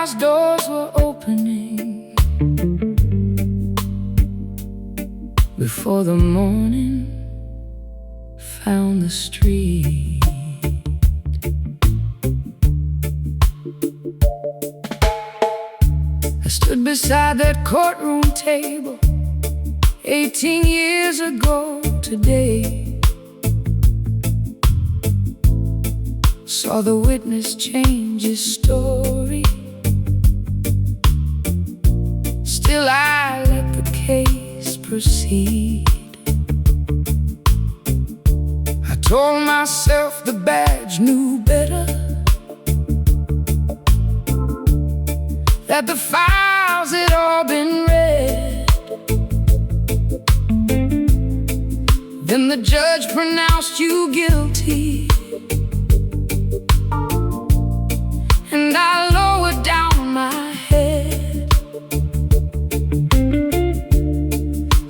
house doors were opening before the morning found the street. I stood beside that courtroom table 18 years ago today. Saw the witness change his story. Still I let the case proceed. I told myself the badge knew better, that the files had all been read. Then the judge pronounced you guilty, and I lowered down my head.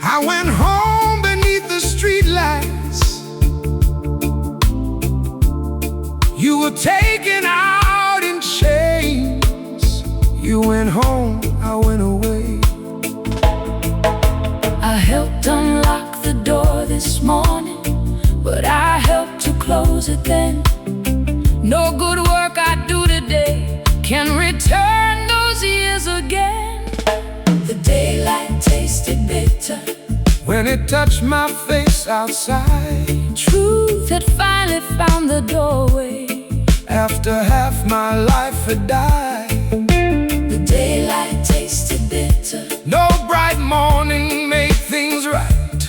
I went home beneath the streetlights. You were taken out in chains. You went home, I went away. I helped unlock the door this morning, but I helped to close it then. No good work I do today can return those years again. The daylight tasted bitter when it touched my face outside. Truth had finally found the doorway after half my life had died. The daylight tasted bitter. No bright morning made things right.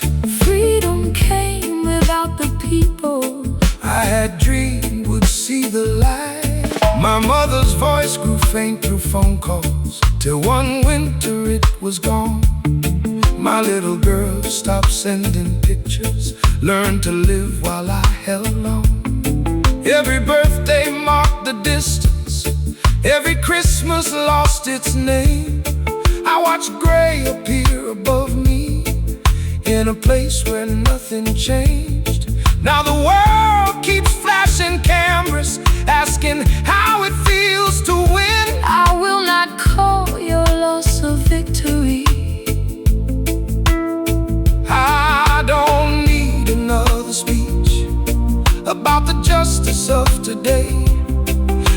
Freedom came without the people I had dreamed would see the light. My mother's voice grew faint through phone calls, till one winter it was gone. My little girl stopped sending pictures, learned to live while I held on. Every birthday marked the distance, every Christmas lost its name. I watched gray appear above me in a place where nothing changed. Now the world keeps flashing cameras, asking how it feels to win. I will not call your loss a victory. I don't need another speech about the justice of today.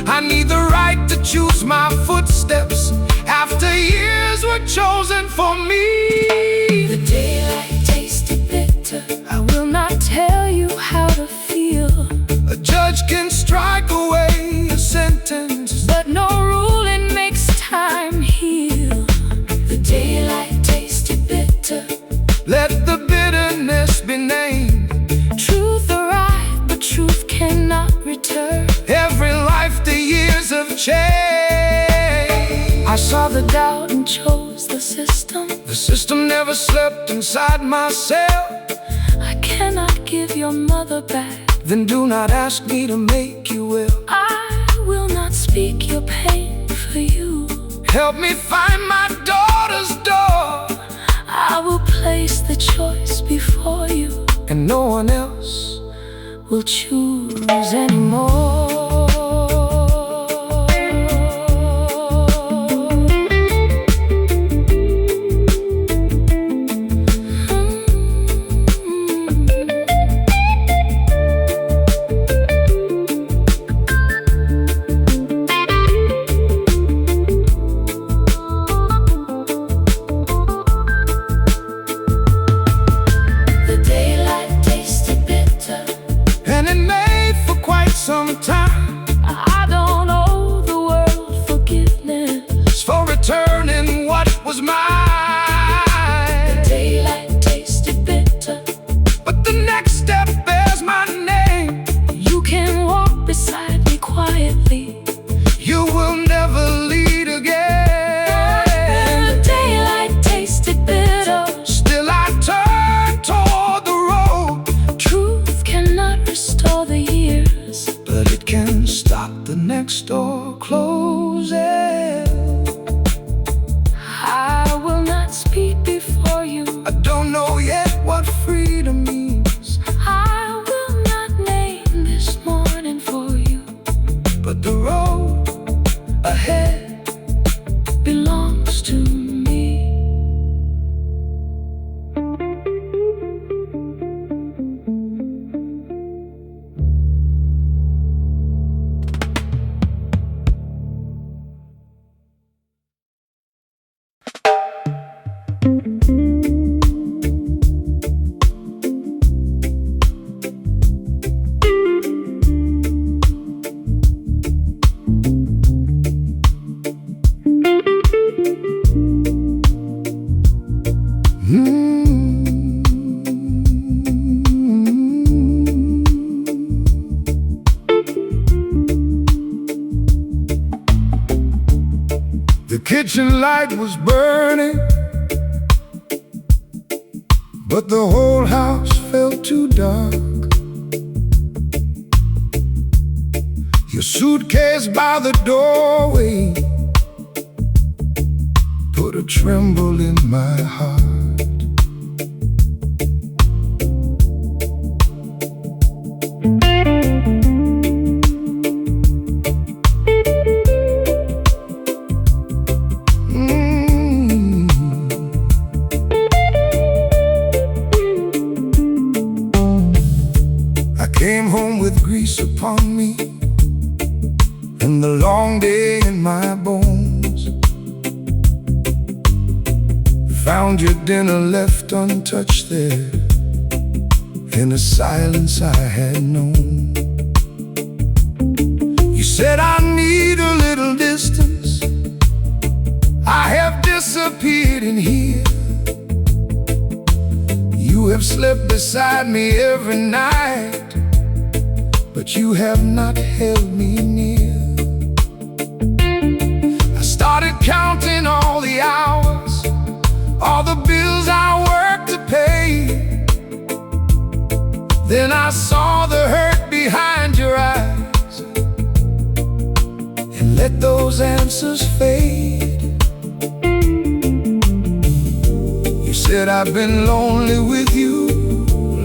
I need the right to choose my footsteps after years were chosen for me. The daylight tasted bitter. I will not tell you how to feel. A judge can strike away a sentence, but no ruling makes time heal. The daylight tasted bitter. Let the bitterness be named. Truth arrived, but truth cannot return. Every life, the years of change. I saw the doubt and chose the system. The system never slept inside my cell. I cannot give your mother back. Then do not ask me to make you well. I will not speak your pain for you. Help me find my daughter's door. I will place the choice before you, and no one else will choose anymore. kitchen light was burning, but the whole house felt too dark. Your suitcase by the doorway put a tremble in my heart. I came home with grease upon me and the long day in my bones. Found your dinner left untouched there in a silence I had known. You said I need a little distance, I have disappeared in here. You have slept beside me every night, but you have not held me near. I started counting all the hours, all the bills I worked to pay. Then I saw the hurt behind your eyes and let those answers fade. You said I've been lonely with you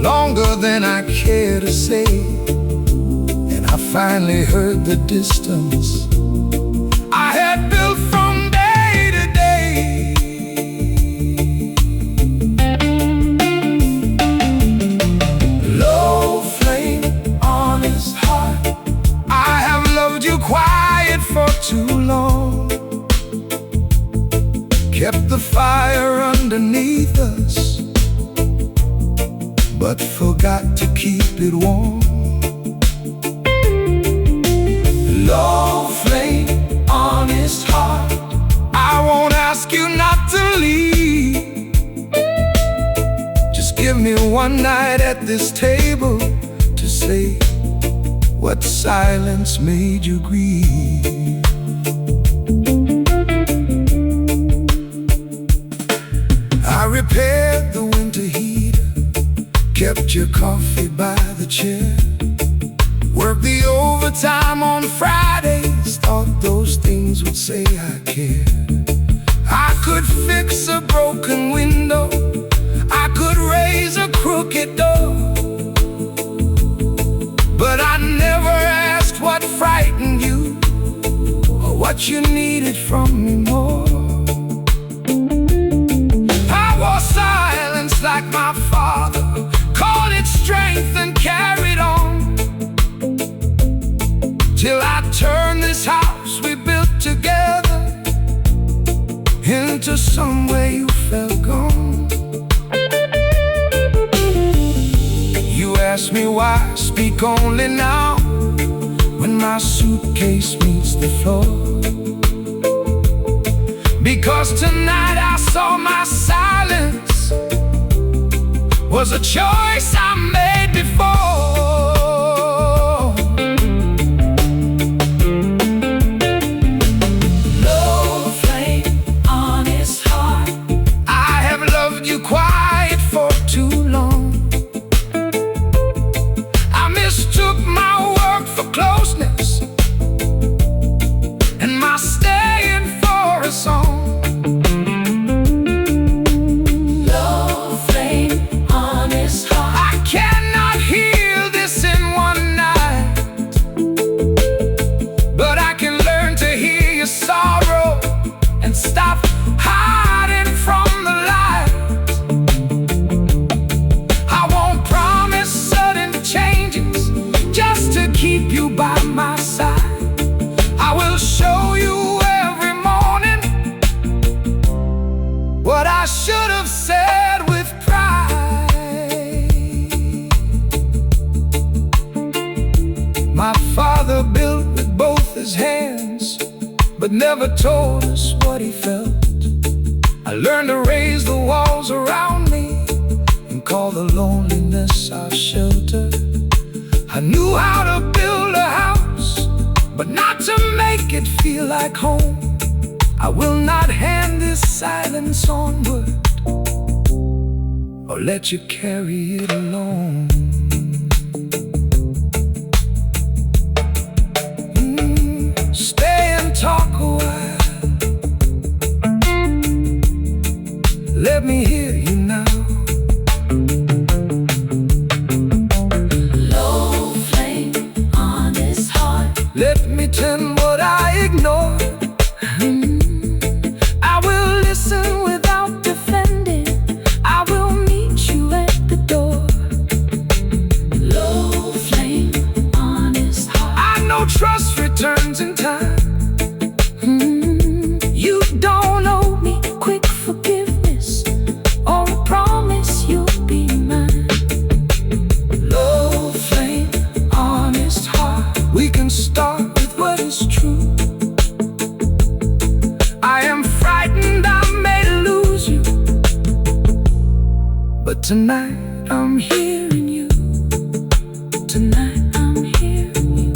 longer than I care to say, and I finally heard the distance I had built from day to day. Low flame, honest heart, I have loved you quiet for too long. Kept the fire underneath us, but forgot to keep it warm. Low flame, honest heart, I won't ask you not to leave. Just give me one night at this table to say what silence made you grieve. I repaired the winter heater, kept your coffee by the chair, worked the overtime on Fridays, thought those things would say I cared. I could fix a broken window, I could raise a crooked door, but I never asked what frightened you or what you needed from me more. I wore silence like my father, called it strength and carried on, till I turned this house we built together into somewhere you felt gone. You asked me why I speak only now, when my suitcase meets the floor. Because tonight I saw my silence was a choice I made before. Low flame, honest heart, I have loved you quiet for too long. I mistook my work for closeness and my staying for a song. But never told us what he felt. I learned to raise the walls around me and call the loneliness our shelter. I knew how to build a house, but not to make it feel like home. I will not hand this silence onward, or let you carry it alone. Stay and talk a while. Let me hear you now. Low flame, honest heart. Let me tend what I ignored. I will listen without defending. I will meet you at the door. Low flame, honest heart. I know trust returns in time. You don't owe me quick forgiveness or a promise you'll be mine. Low flame, honest heart. We can start with what is true. I am frightened I may lose you, but tonight I'm hearing you. Tonight I'm hearing you.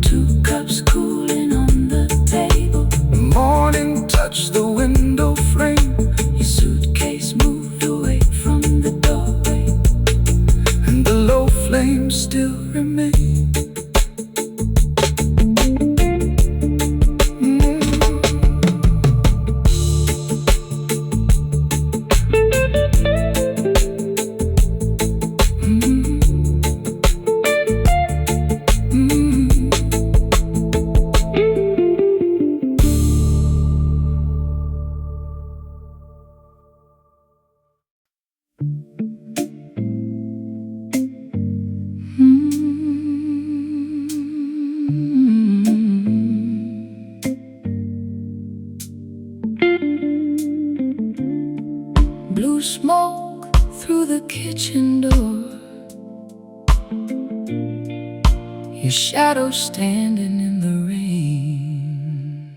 Two cups cooling on the table. The morning touched the window frame, Your suitcase moved away from the doorway. and the low flame still remains. Blue smoke through the kitchen door. Your shadow standing in the rain.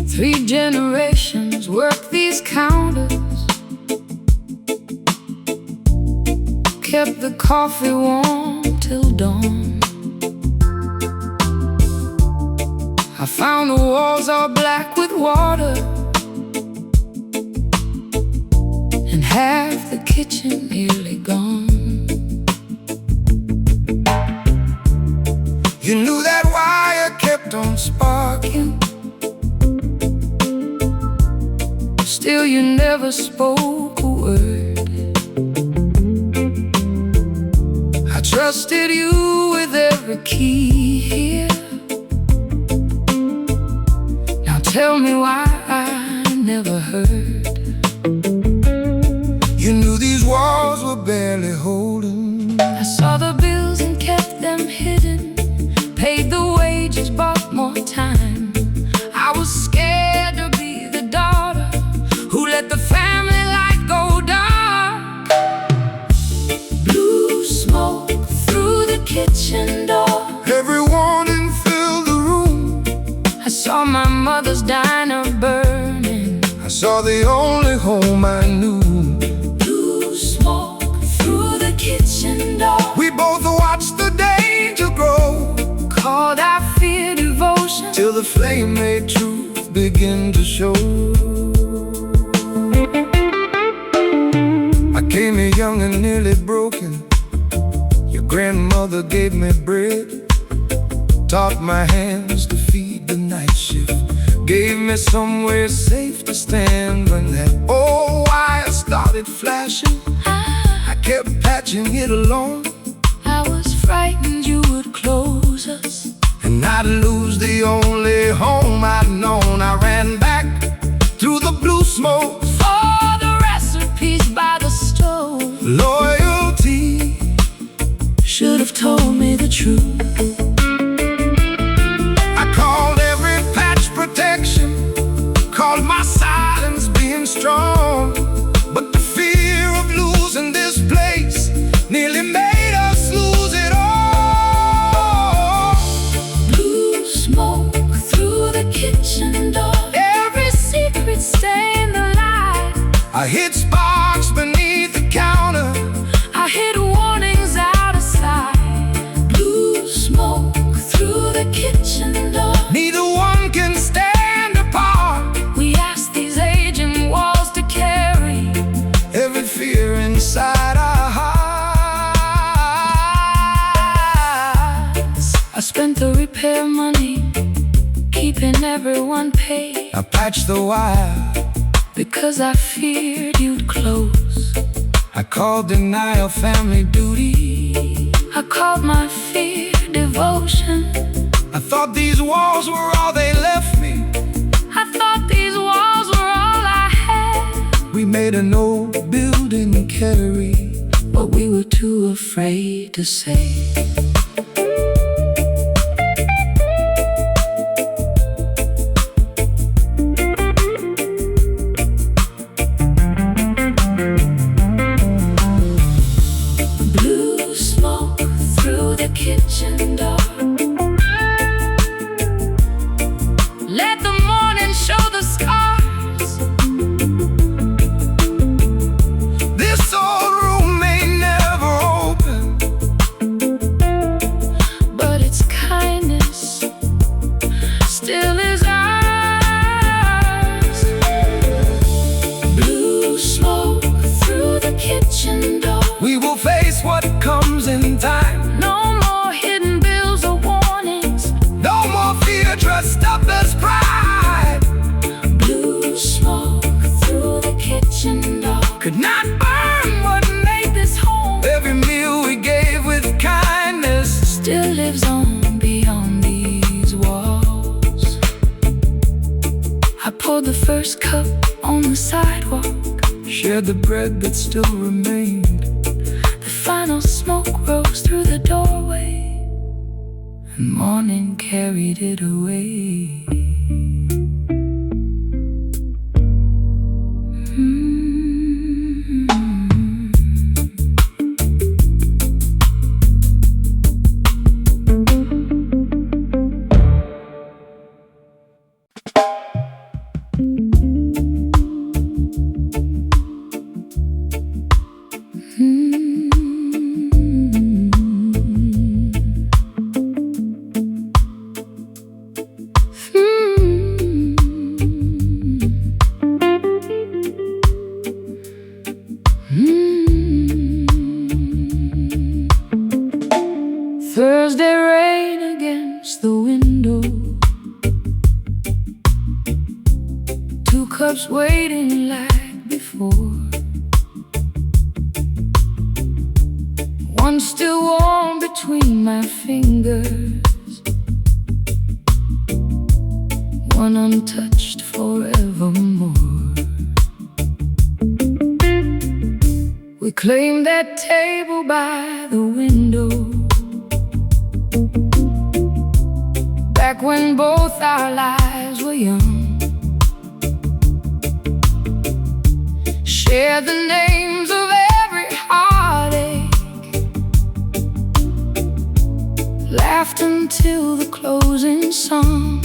Three generations work these counters, kept the coffee warm till dawn. I found the walls all black with water, and half the kitchen nearly gone. You knew that wire kept on sparking, Still you never spoke a word. I trusted you with every key here. Now tell me why I never heard. you knew these walls were barely holding. I saw the bills and kept them hidden, paid the wages, bought more time. I was scared to be the daughter who let the family light go dark. Blue smoke through the kitchen door. Every warning filled the room. I saw my mother's diner burning. I saw the only home I knew. Blue smoke through the kitchen door. We both watched the danger grow, Called our fear devotion, till the flame made truth begin to show. I came here young and nearly broken. Your grandmother gave me bread, taught my hands to feed the night shift, gave me somewhere safe to stand. When that old wire started flashing, I kept patching it alone, I was frightened you would close us, and I'd lose the only home I'd known. I ran back through the blue smoke, for the recipes by the stove. loyalty Should have told me the truth. I called every patch protection, called my silence being strong. But the fear of losing this place nearly made us lose it all. Blue smoke through the kitchen I hit sparks beneath the counter. I hit warnings out of sight. Blue smoke through the kitchen door. Neither one can stand apart. We asked these aging walls to carry every fear inside our hearts. I spent the repair money, keeping everyone paid. I patched the wire because I feared you'd close. I called denial family duty. I called my fear devotion. I thought these walls were all they left me. I thought these walls were all I had. We made an old building carry what we were too afraid to say. Kitchen door. Let the morning show the scars. This old room may never open, but its kindness still is ours. Blue smoke through the kitchen door. We will face what comes in time. Dressed up as pride. Blue smoke through the kitchen door. Could not burn what made this home. Every meal we gave with kindness still lives on beyond these walls. I poured the first cup on the sidewalk, shared the bread that still remained. The final smoke rose through the doorway, and morning carried it away. Thursday rain against the window. 2 cups waiting like before. One still warm between my fingers, one untouched forevermore. We claimed that table by the window, back when both our lives were young. Shared the names of every heartache, laughed until the closing song.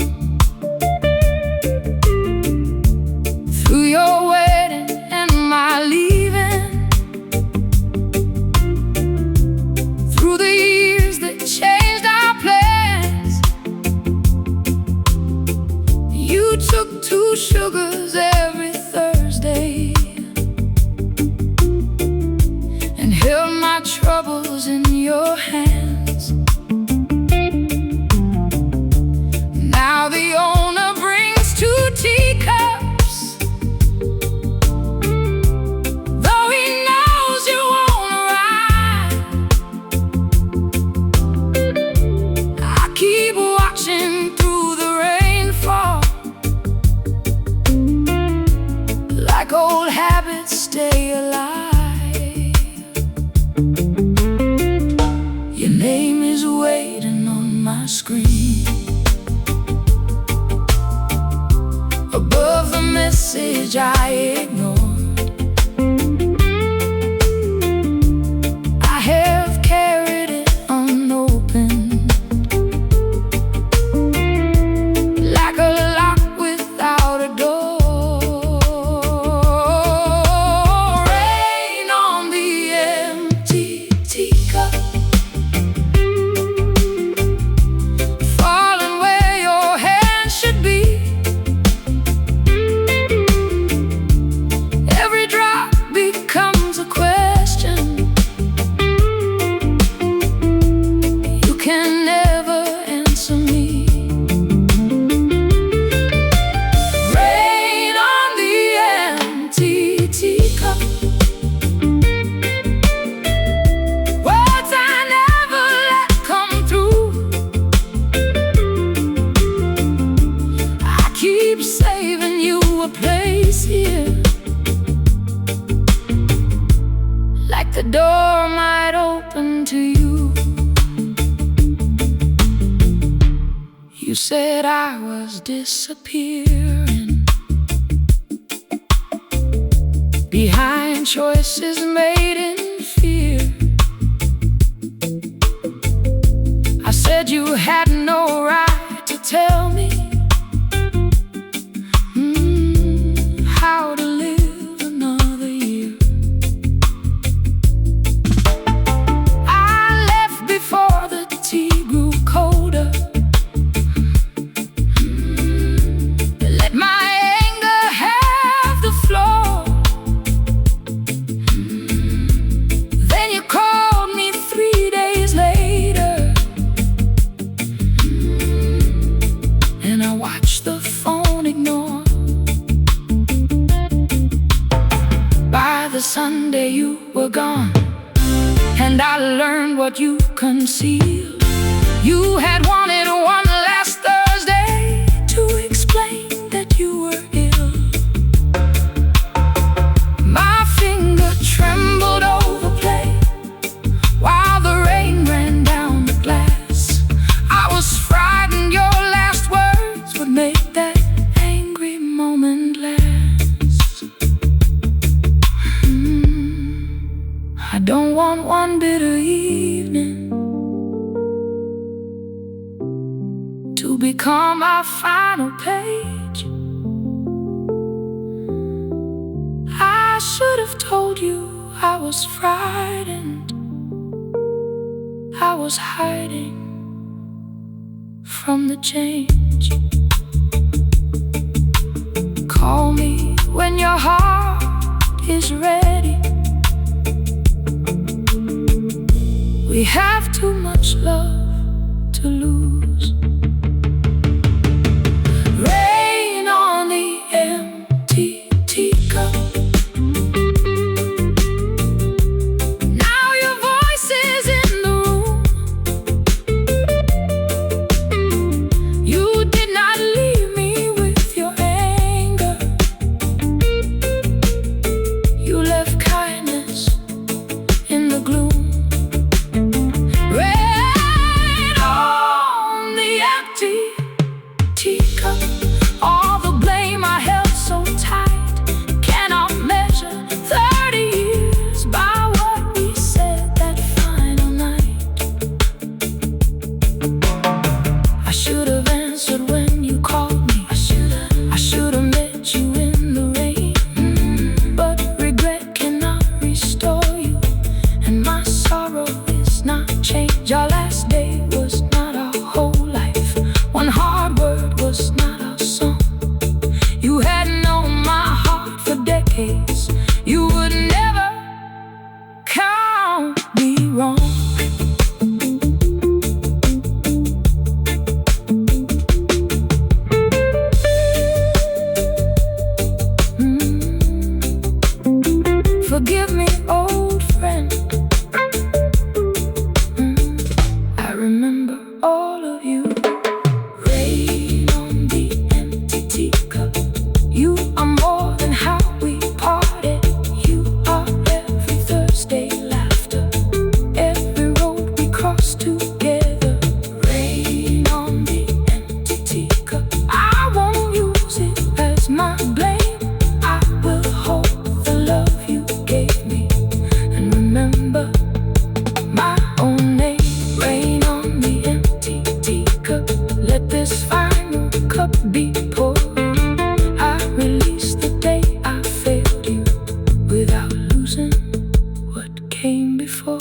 Through your wedding and my leaving, through the years that changed our plans, you took 2 sugars every Thursday and held my troubles in your hands. Now the owner brings 2 teacups, though he knows you won't arrive. I keep watching through the rainfall, like old habits stay alive. Your name is waiting on my screen, above the message I ignored. I have carried it unopened, like a lock without a door. said I was disappearing behind choices made in fear. I said you had no right to tell me how to live another year. I left before the tea grew colder. Let my anger have the floor. Then you called me 3 days later, and I watched the phone ignore. By the Sunday you were gone, and I learned what you concealed. You had wanted one last Thursday to explain that you were ill. My finger trembled over play while the rain ran down the glass. I was frightened your last words would make that angry moment last. I don't want one bitter evening to become our final page. I should have told you I was frightened. I was hiding from the change. Call me when your heart is ready. We have too much love to lose. Rain on the empty teacup. Now your voice is in the room. You did not leave me with your anger. You left kindness in the gloom. All the blame I held so tight cannot measure 30 years by what we said that final night. I should have answered when you called me. I should have met you in the rain. But regret cannot restore you, and my sorrow is not change. Our last day was not our whole life. One hard word was not our song. You had known my heart for decades. You would never count me wrong. Forgive me, old friend. I remember all of you. Rain on the empty teacup. You are more than how we parted. You are every Thursday laughter, every road we crossed together. Rain on the empty teacup. I won't use it as my blame. I will hold the love you gave me and remember my own name. Rain on the empty teacup. Let this final cup be poured. I release the day I failed you without losing what came before.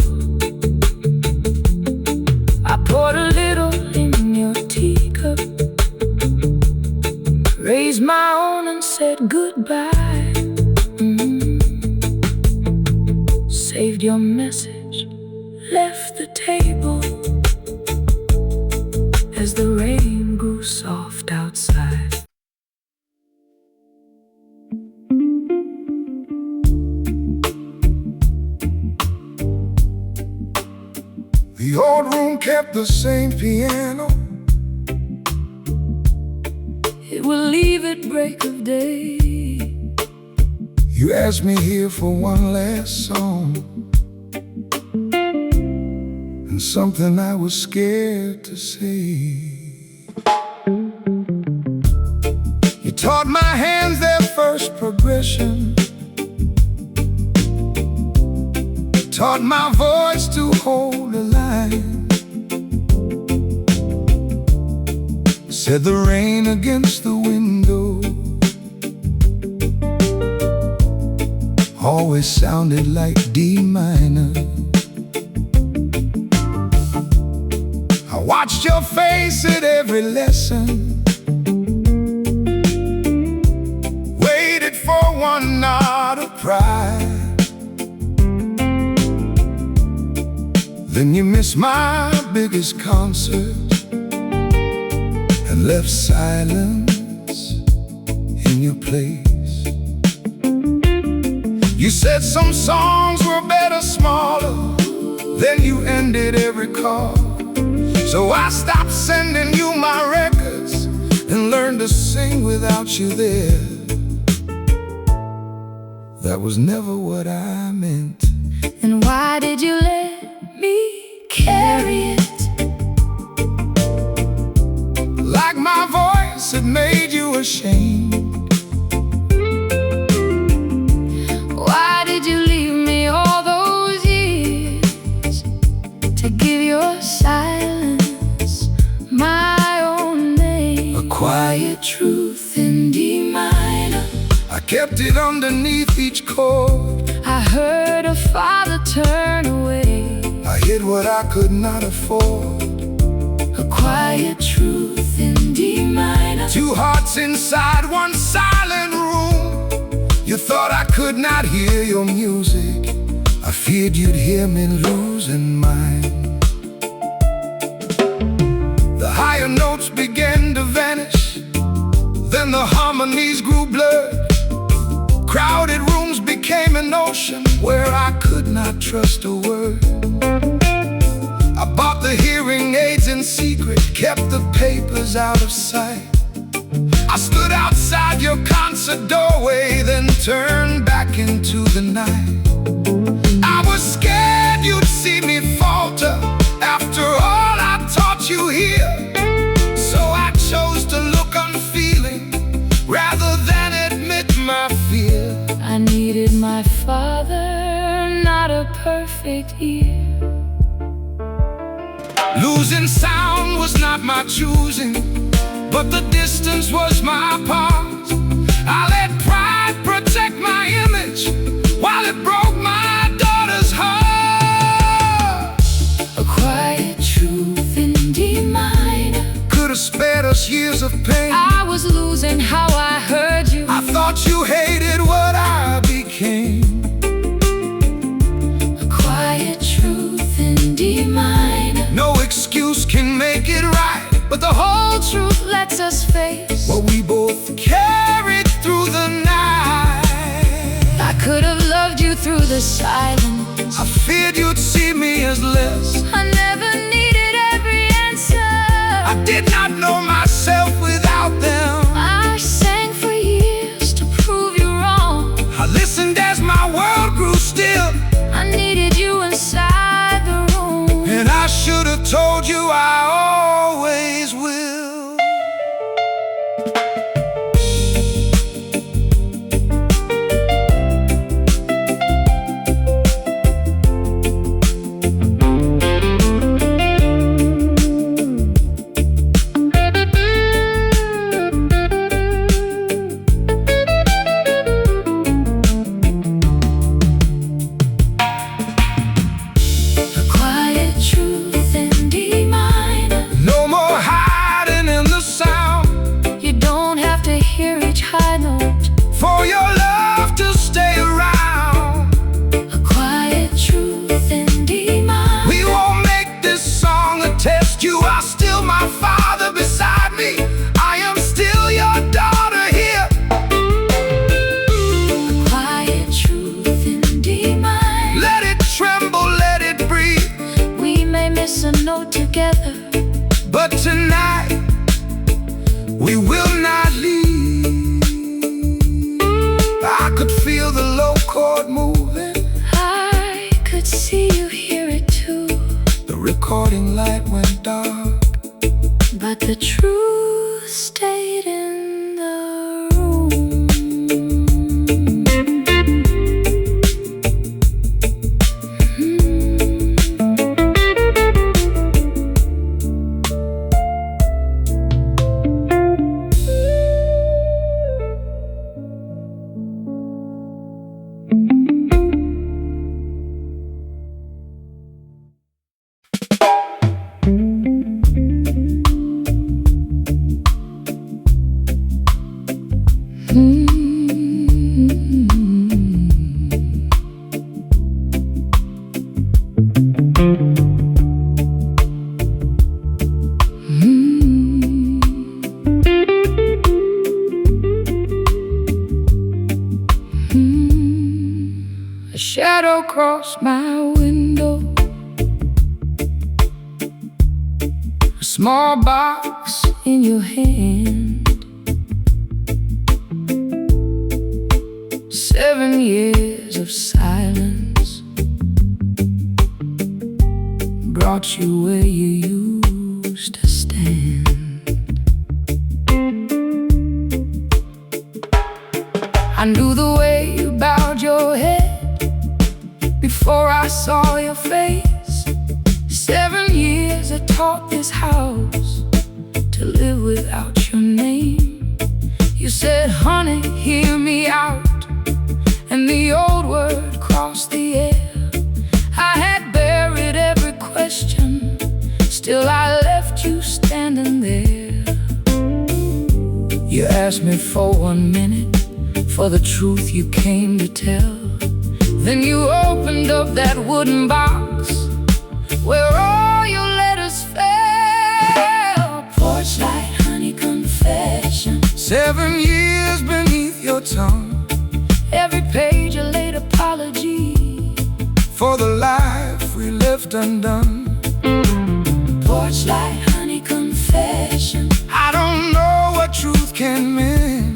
I poured a little in your teacup, raised my own and said goodbye. Saved your message, left the table as the rain grew soft outside. The old room kept the same piano. It will leave at break of day. You asked me here for one last song, and something I was scared to say. Taught my hands their first progression, taught my voice to hold a line. Said the rain against the window always sounded like D minor. I watched your face at every lesson, waited for one nod of pride. Then you missed my biggest concert and left silence in your place. You said some songs were better smaller, then you ended every call. So I stopped sending you my records and learned to sing without you there. That was never what I meant. Then why did you let me carry it? Like my voice had made you ashamed. Why did you leave me all those years to give your silence my own name? A quiet truth in D minor. I kept it underneath each chord. I heard a father turn away. I hid what I could not afford. A quiet truth in D minor. Two hearts inside one silent room. You thought I could not hear your music. I feared you'd hear me losing mine. The higher notes began to vanish, then the harmonies grew blurred. Crowded rooms became an ocean where I could not trust a word. I bought the hearing aids in secret, kept the papers out of sight. I stood outside your concert doorway, then turned back into the night. I was scared you'd see me falter after all I taught you here. So I chose to look unfeeling rather than admit my fear. I needed my father, not a perfect ear. Losing sound was not my choosing, but the distance was my part. I let pride protect my image while it broke my daughter's heart. A quiet truth in D minor. Could have spared us years of pain. I was losing how I heard you. I thought you hated what I became. A quiet truth in D minor. No excuse can make it right, but the whole truth lets us face what we both carried through the night. I could have loved you through the silence. I feared you'd see me as less. I never needed every answer. I did not know myself without them. I sang for years to prove you wrong. I listened as my world grew still. I needed you inside the room, and I should have told you I always will. For your love to stay around. A quiet truth in D minor. We won't make this song a test. You are still my father beside me. I am still your daughter here. A quiet truth in D minor. Let it tremble, let it breathe. We may miss a note together, but tonight we will not leave. I could feel the low chord moving. I could see you hear it too. The recording light went dark, but the truth stayed in the room. A shadow crossed my window, a small box in your hand. 7 years of silence brought you where you used to stand. I knew the way you bowed your head before I saw your face. 7 years I taught this house to live without your name. You said, honey, hear me out, and the old word crossed the air. I had buried every question, still I left you standing there. You asked me for 1 minute, for the truth you came to tell. Then you opened up that wooden box where all your letters fell. Porch light, honey, confession. 7 years beneath your tongue, Every page a late apology for the life we left undone. Porch light, honey, confession. I don't know what truth can mean,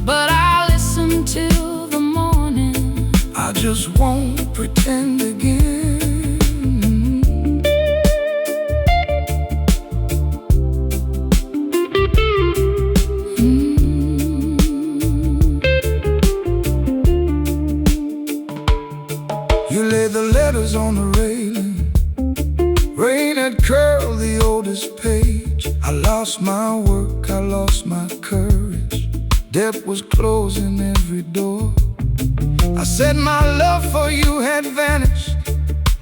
But I listen till the morning. I just won't pretend again. You laid the letters on the railing. Rain had curled the oldest page. I lost my work, I lost my courage. Death was closing every door. I said my love for you had vanished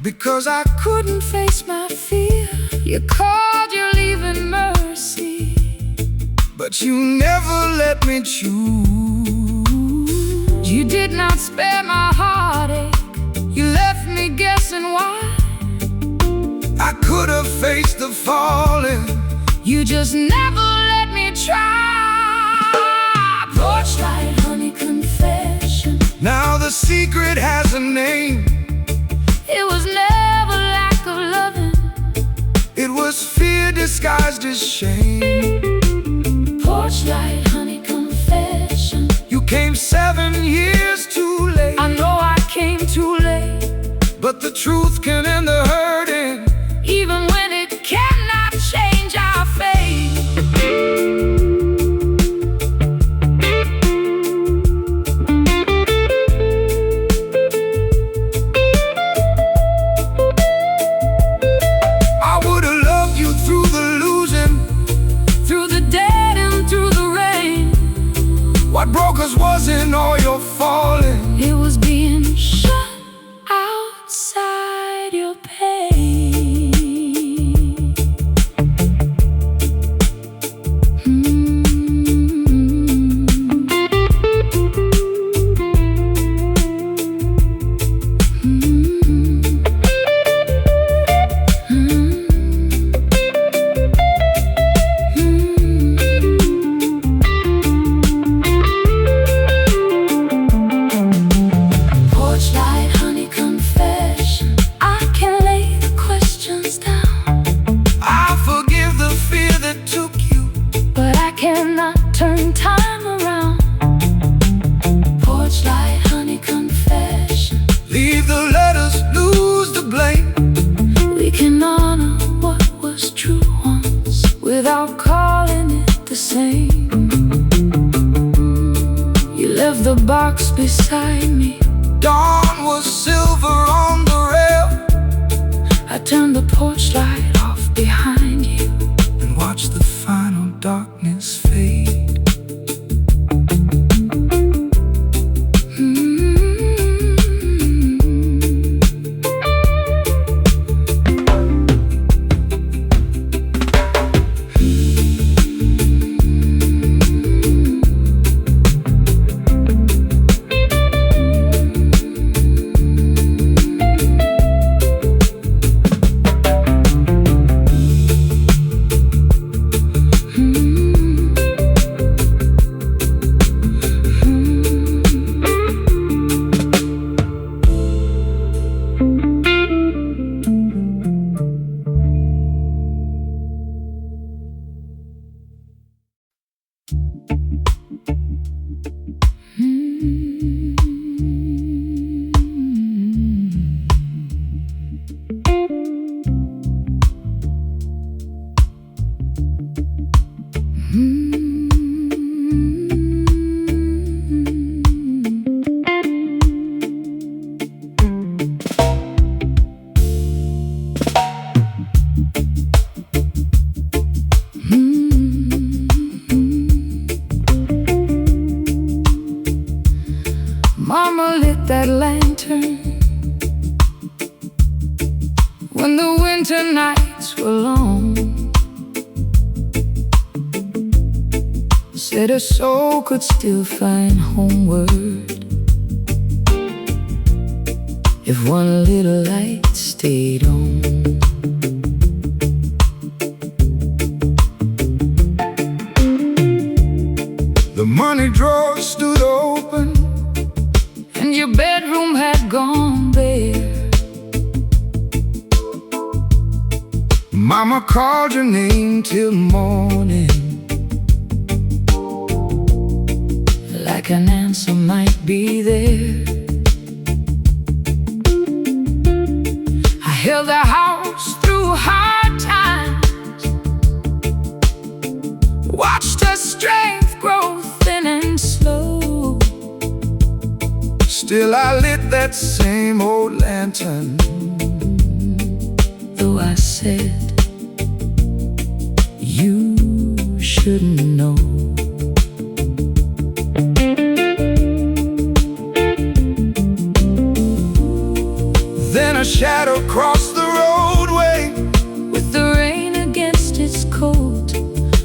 because I Couldn't face my fear. You called your leaving mercy, but you never let me choose. you did not spare my heartache. You left me guessing why. I could have faced the falling. You just never let me try. Porch light, honey, confession. Now the secret has a name. It was never lack of loving. It was fear disguised as shame. Porch light, honey, confession. You came 7 years too late. I know I came too late, But the truth can end the hurting, even when it cannot change our fate. I would have loved you through the losing. Through the dead and through the rain, What broke us wasn't all your falling. it was being shut outside your pain. Porch light, honey, confession. I can lay the questions down, I forgive the fear that took you. but I cannot turn time around. Porch light, honey, confession. Leave the letters, lose the blame. We can honor what was true once without calling it the same. You left the box beside me. Dawn was silver on the rail. I turned the porch light off behind you And watch the final darkness fade. that lantern when the winter nights were long. Said her soul could still find homeward if one little light stayed on. The money drawer stood open and your bedroom had gone bare. Mama called your name till morning, like an answer might be there. I held the house through hard times, watched her strength grow thin and slow. still I lit that same old lantern, though I said you shouldn't know. Then a shadow crossed the roadway with the rain against its coat.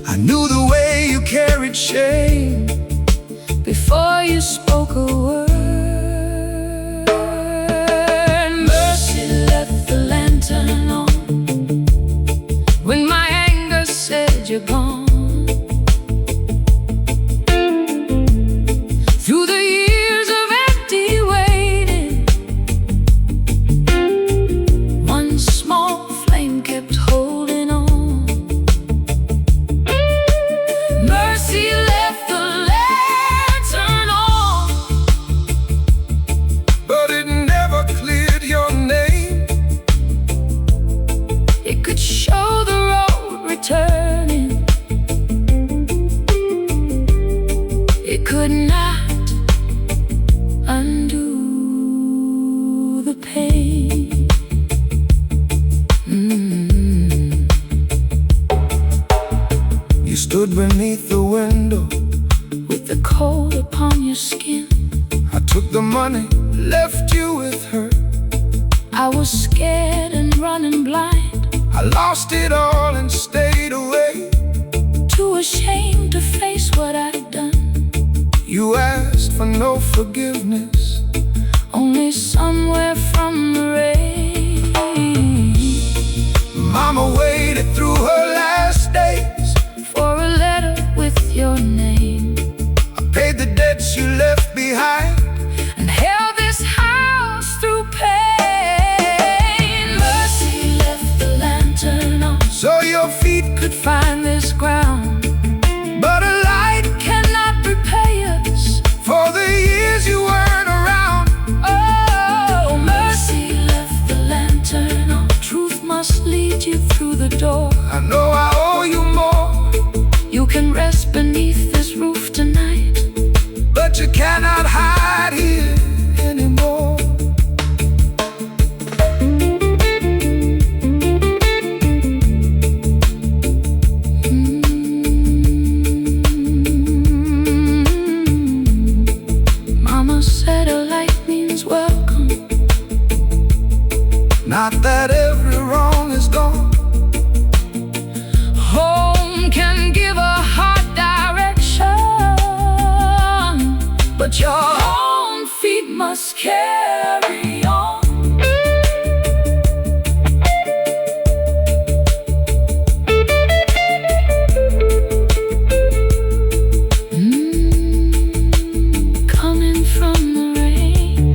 I knew the way you carried shame Before you spoke a word, mercy left the lantern on when my anger said you're gone. Through the years of empty waiting, one small flame kept holding on. Mercy left the lantern on, but it never cleared your name. it could show the road returning. It could not undo the pain. You stood beneath the window, With the cold upon your skin, I took the money, left you with her. I was scared and running blind, I lost it all and stayed away. too ashamed to face what I'd done. You asked for no forgiveness, Only somewhere from the rain, Mama waited through her last days. for a letter with your name, I paid the debts you left behind. and held this house through pain. Mercy left the lantern on So your feet could find this ground, but a light cannot repay us for the years you weren't around. Oh, mercy left the lantern on. Truth must lead you through the door. I know I owe you more, You can rest beneath this roof tonight, but you cannot hide here anymore. Mama said a light means welcome. Not that every wrong is gone. Home can give a heart direction, but your own feet must carry on. Coming from the rain,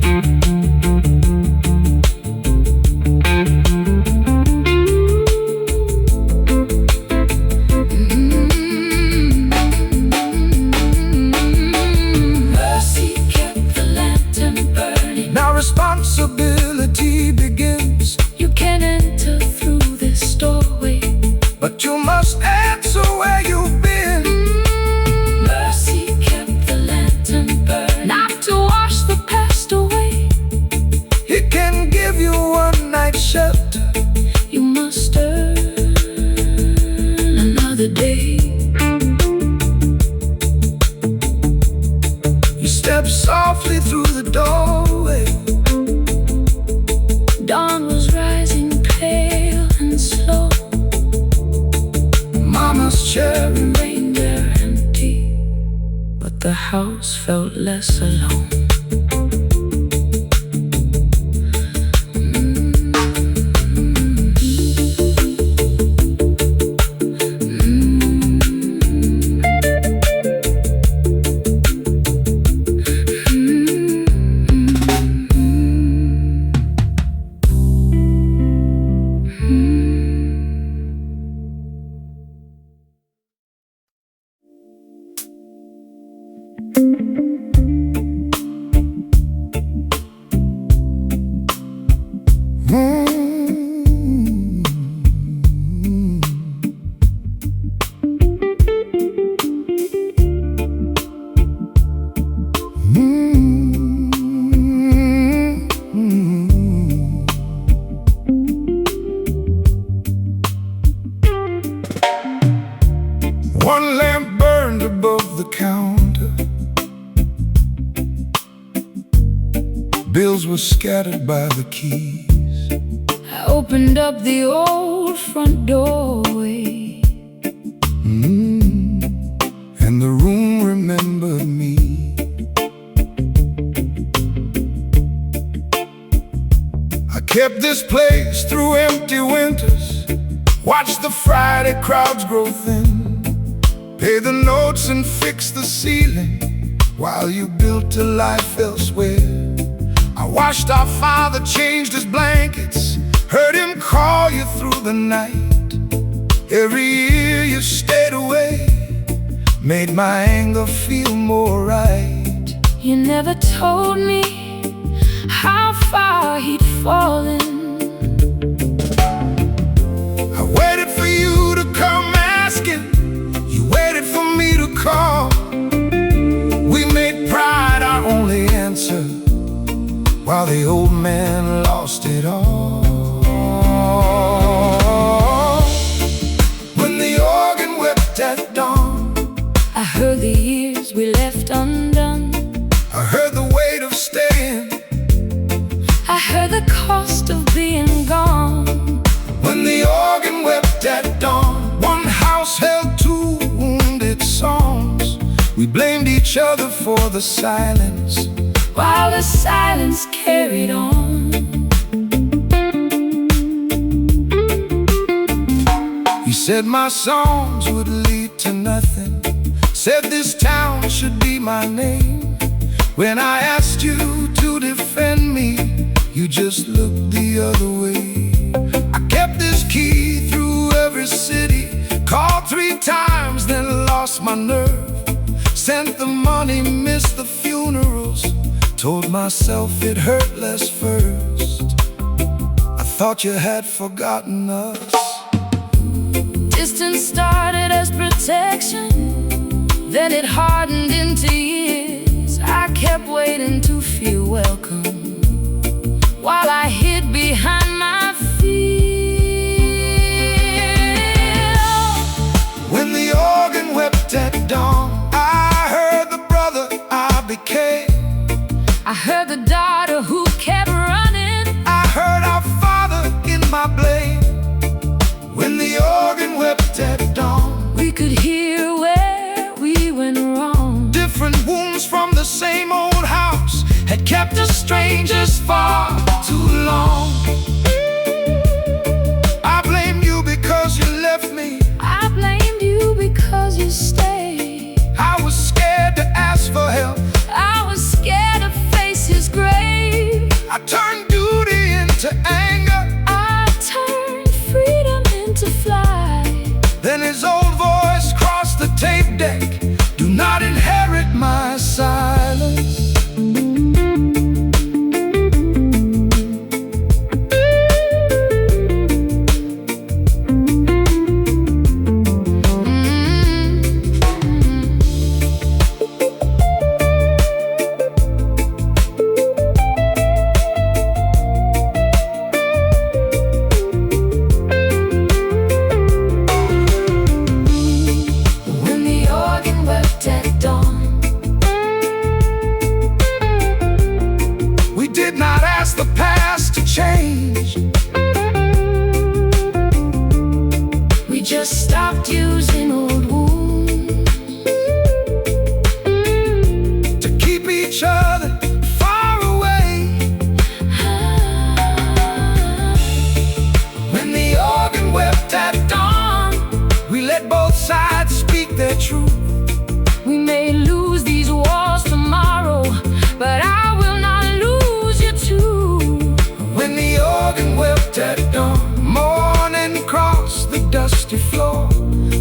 mercy kept the lantern burning. Now responsibility begins, You can enter through this doorway, but you must answer where you've been. mercy kept the lantern burning, not to wash the past away. It can give you one night shelter, You must earn another day. you step softly through the doorway. scattered by the keys. I opened up the old front doorway, and the room remembered me. I kept this place through empty winters, watched the Friday crowds grow thin, pay the notes and fix the ceiling while you built a life elsewhere. I watched our father change his blankets, heard him call you through the night. Every year you stayed away made my anger feel more right. You never told me how far he'd fallen. I waited for you to come asking, you waited for me to call. We made pride our only answer, while the old man lost it all. When the organ wept at dawn, I heard the years we left undone. I heard the weight of staying, I heard the cost of being gone. when the organ wept at dawn. One house held two wounded songs. We blamed each other for the silence, while the silence carried on. You said my songs would lead to nothing, said this town should be my name. When I asked you to defend me, you just looked the other way. I kept this key through every city, called 3 times, then lost my nerve. Sent the money, missed the funerals, told myself it hurt less first. I thought you had forgotten us. Distance started as protection, then it hardened into years. I kept waiting to feel welcome, while I hid behind my fear. When the organ wept at dawn, I heard the brother I became. I heard the daughter who kept running. I heard our father in my blame. When the organ wept at dawn, We could hear where we went wrong. different wounds from the same old house had kept us strangers far too long. I blame you because you left me. I blamed you because you stayed. I was scared to ask for help. I was scared to face his grave. I turned duty into anger, I turned freedom into flight. then his old voice crossed the tape deck. Do not inherit my silence. When the organ wept at dawn, We did not ask the past to change. we just stopped using old wounds To keep each other far away. When the organ wept at dawn, we let both sides speak their truth. We may lose these wars tomorrow, but I will not lose you too. When the organ wept at dawn, morning crossed the dusty floor.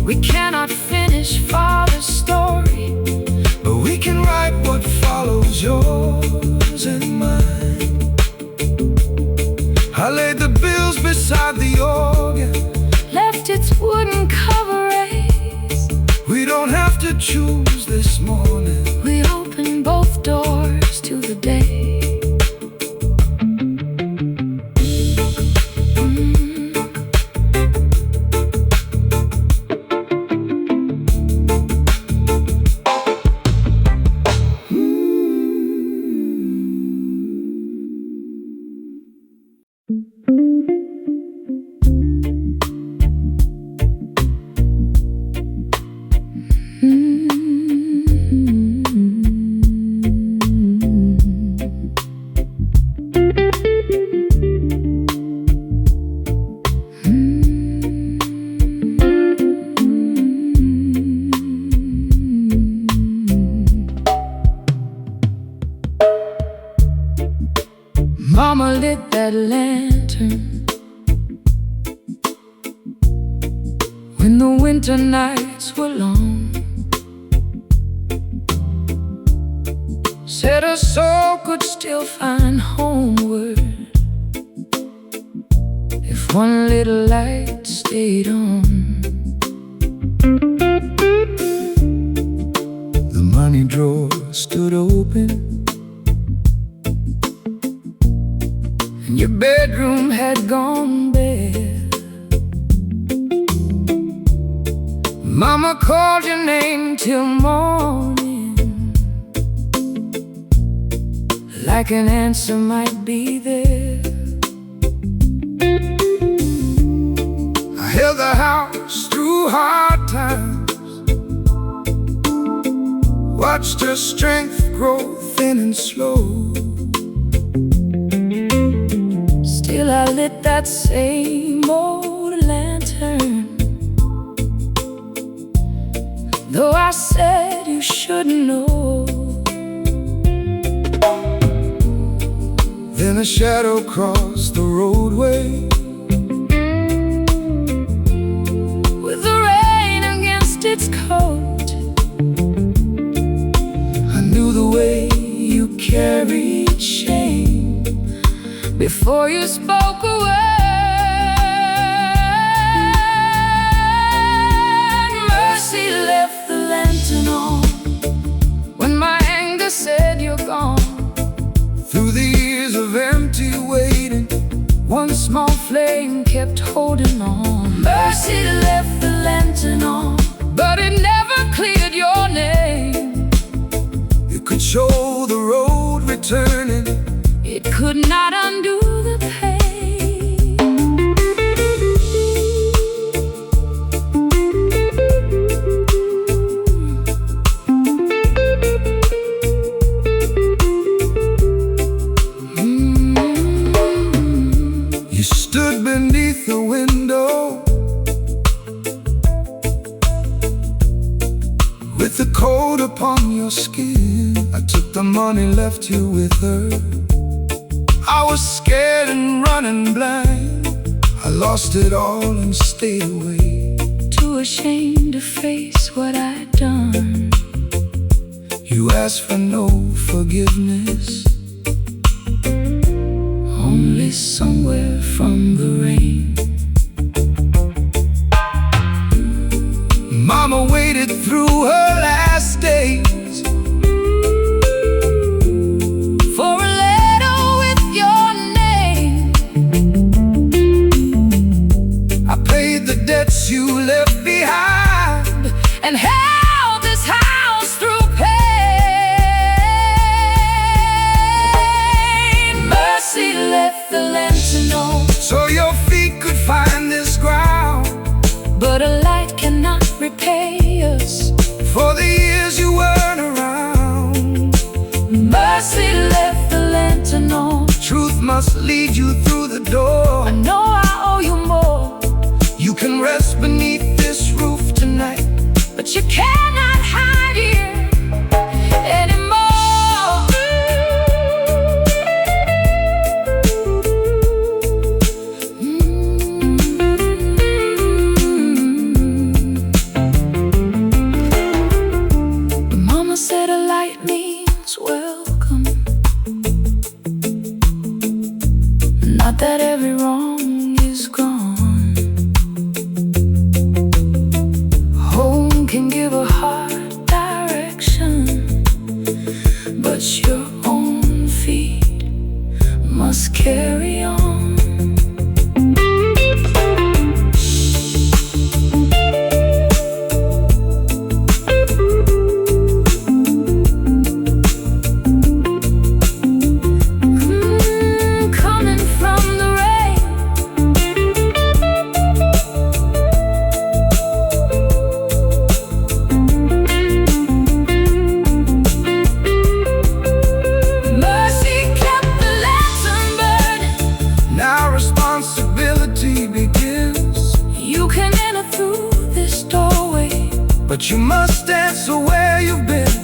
We cannot finish Father's story, But we can write what follows, yours and mine. I laid the bills beside the organ. left its wooden cover raised. We don't have to choose this morning. We open both doors to the day. Mama lit that lantern when the winter nights were long. Said her soul could still find homeward if one little light stayed on. The money drawer stood open, and your bedroom had gone bare. Mama called your name till morning, like an answer might be there. I held the house through hard times, watched her strength grow thin and slow. Still I lit that same old lantern, though I said you shouldn't know. Then a shadow crossed the roadway, with the rain against its coat. I knew the way you carried shame before you spoke a word. Mercy left the lantern on when my anger said you're gone. Through the years of empty waiting, one small flame kept holding on. Mercy left the lantern on, but it never cleared your name. It could show the road returning, it could not undo the pain. You stood beneath the window with the cold upon your skin. I took the money, left you with her. I was scared and running blind. I lost it all and stayed away, too ashamed to face what I'd done. You asked for no forgiveness, only somewhere from the rain. Mama waited through her last days for a letter with your name. I paid the debts you left behind and held this house through pain. Mercy left the lantern on so your feet could find this ground, but a light cannot repay us for the years you weren't around. Mercy left the lantern on. Truth must lead you through the door. I know I owe you more. You can rest beneath this roof tonight, but you cannot hide here anymore. Mama said a light means welcome, not that every wrong is gone. Home can give a hard direction, but your own feet must carry on. Coming from the rain, mercy kept the lantern burning. Now responsibility begins. You can enter through this doorway, but you must answer where you've been.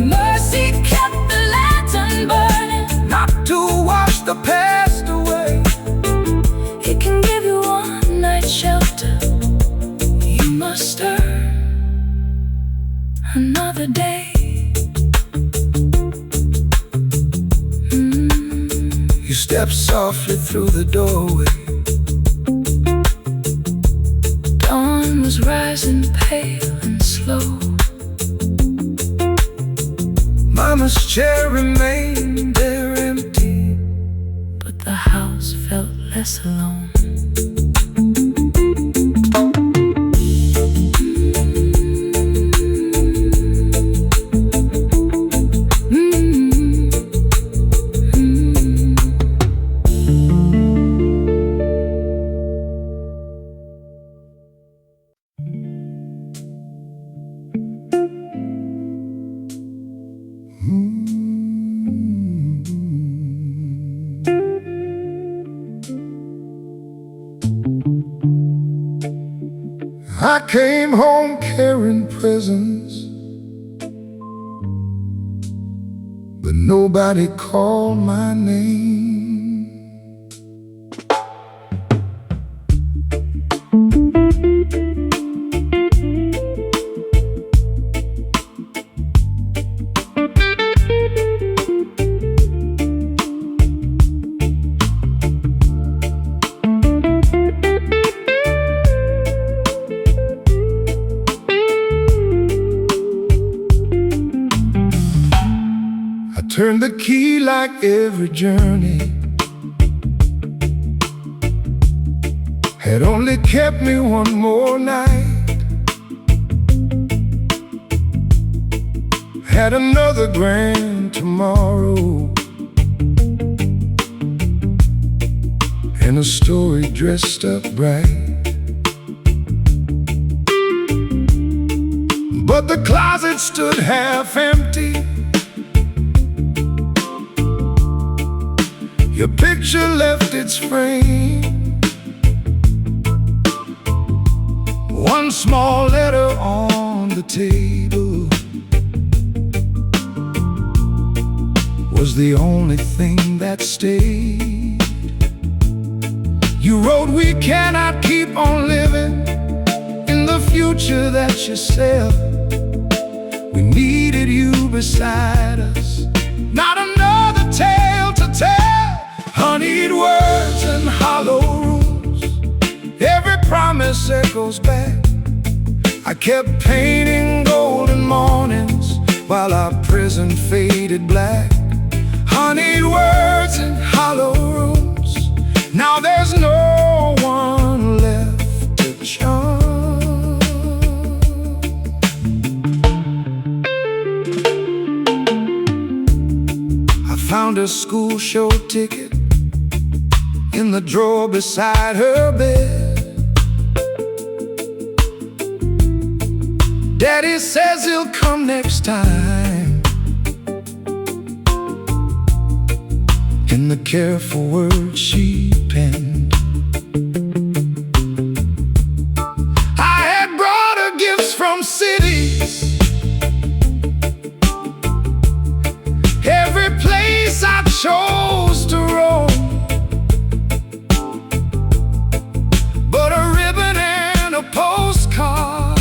Mercy kept the lantern burning, not to wash lost or passed away. It can give you one night shelter. You must earn another day. You step softly through the doorway. Dawn was rising pale and slow. Mama's chair remained there empty, but the house felt less alone. I came home carrying presents, but nobody called my name. Turned the key like every journey had only kept me one more night. Had another grand tomorrow, and a story dressed up bright. But the closet stood half empty. Your picture left its frame, one small letter on the table was the only thing that stayed. You wrote, we cannot keep on living in the future that you said. We needed you beside us, not another tale to tell. Honeyed words and hollow rooms, every promise echoes back. I kept painting golden mornings while our prison faded black. Honeyed words and hollow rooms, now there's no one left to charm. I found a school show ticket in the drawer beside her bed. Daddy says he'll come next time. In the careful words she penned, I had brought her gifts from cities, every place I chose to roam. Postcard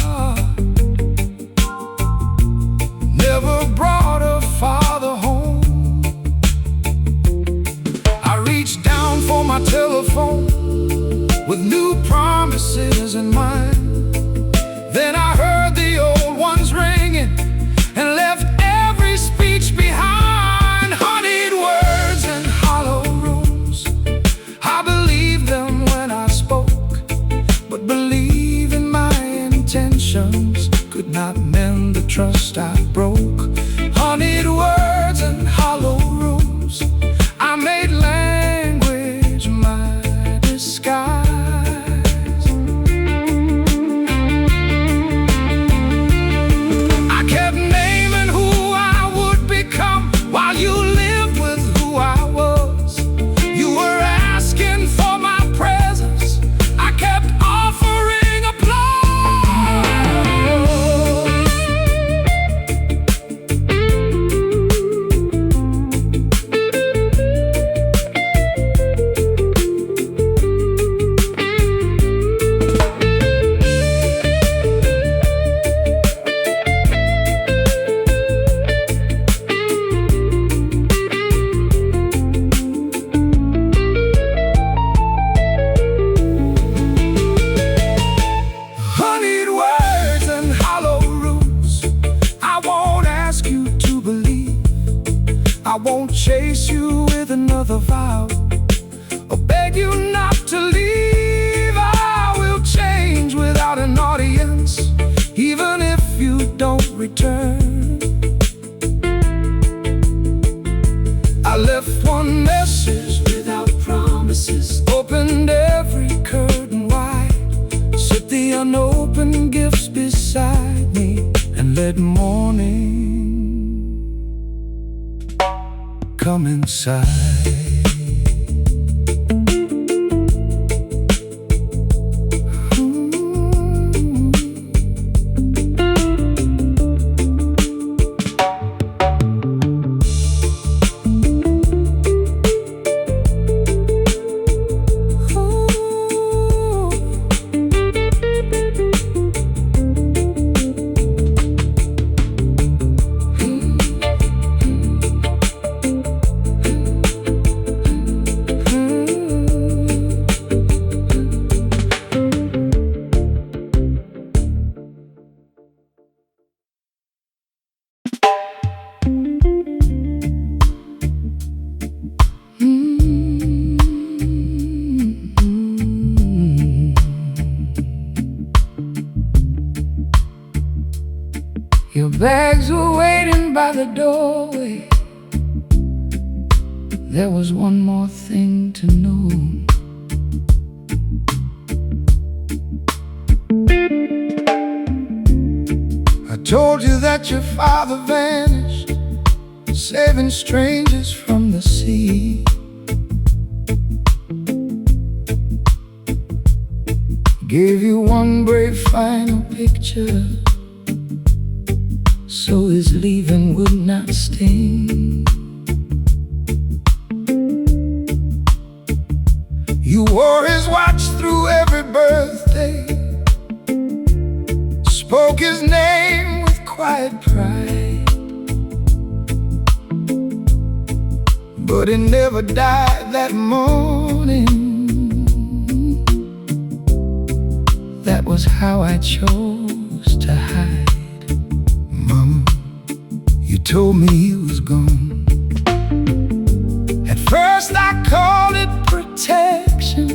never brought her father home. I reached down for my telephone with new promises in mind. Then I heard the old ones ringing and left every speech behind. Honeyed words and hollow rooms, I believed them when I spoke, but believing my intentions could not mend the trust I broke. Honeyed words and hollow rooms, I made language my disguise. red morning. Come inside. Your bags were waiting by the doorway. There was one more thing to know. I told you that your father vanished, saving strangers from the sea. Gave you one brave final picture, so his leaving would not sting. You wore his watch through every birthday, spoke his name with quiet pride, but he never died that morning. That was how I chose to hide. You told me he was gone. At first I called it protection,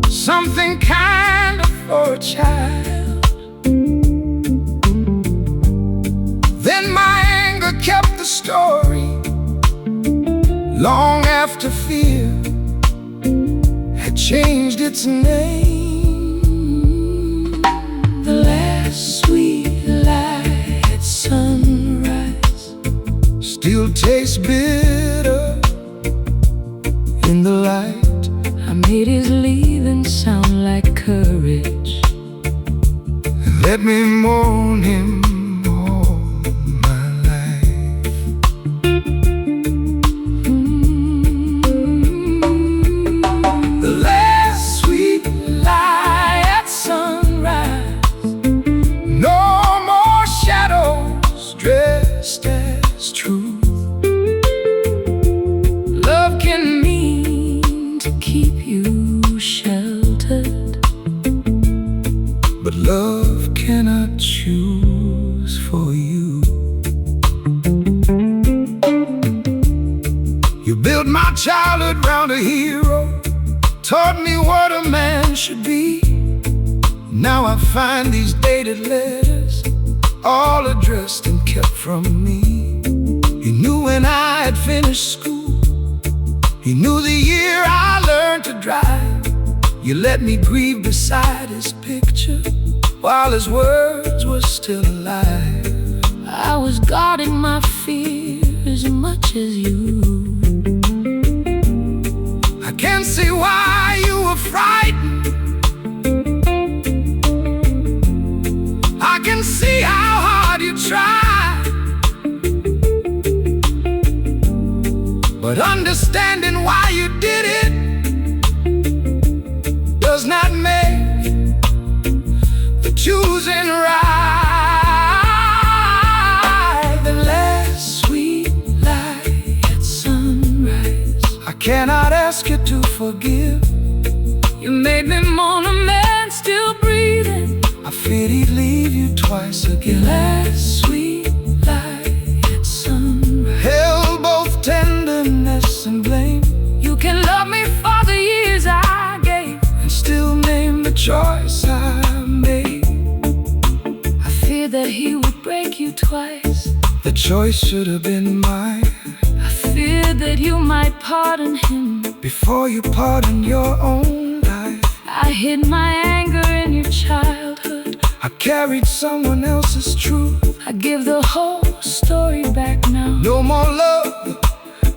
something kind of for a child. Then my anger kept the story, long after fear had changed its name. The last sweet light at sunrise still tastes bitter in the light. I made his leaving sound like courage. Let me mourn him all my life. The last sweet light at sunrise, no more shadows dressed as truth. Love can mean to keep you sheltered, but love cannot choose for you. You built my childhood round a hero, taught me what a man should be. Now I find these dated letters, all addressed and kept from me. He knew when I had finished school, he knew the year I learned to drive. You let me grieve beside his picture while his words were still alive. I was guarding my fear as much as you. I can't see why you were frightened. I can see how hard you tried, but understanding why you did it does not make the choosing right. The last sweet light at sunrise, I cannot ask you to forgive. you made me mourn a man still breathing. I feared he'd leave you twice Your again. last sweet light at sunrise, Held both tenderness and blame, you can love me for the years I gave, and still name the choice I made. I feared that he would break you twice. The choice should have been mine. I feared that you might pardon him Before you pardon your own life. I hid my anger in your childhood, I carried someone else's truth. I give the whole story back now. No more love,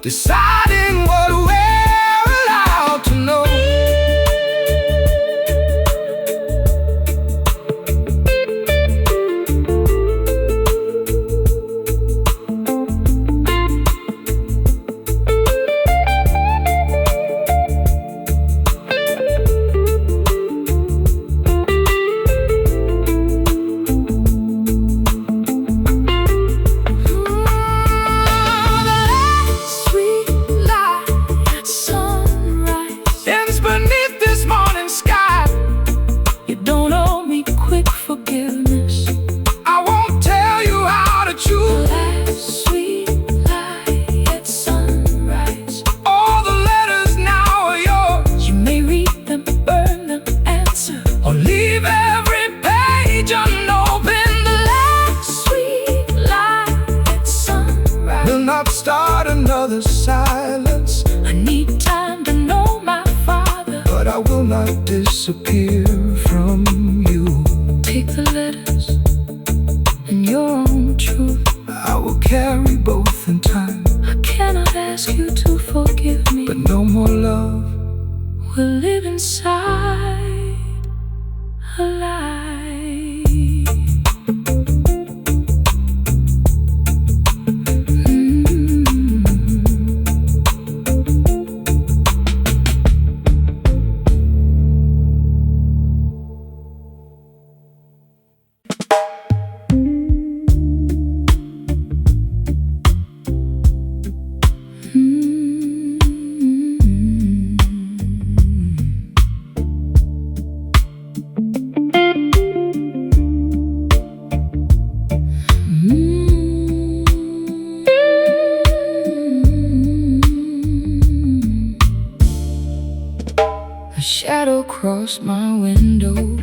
deciding what we're allowed to know. Start another silence. I need time to know my Father, but I will not disappear from you. Take the letters and your own truth. I will carry both in time. I cannot ask you to forgive me, but no more love will live inside a lie. Shadow crossed my window,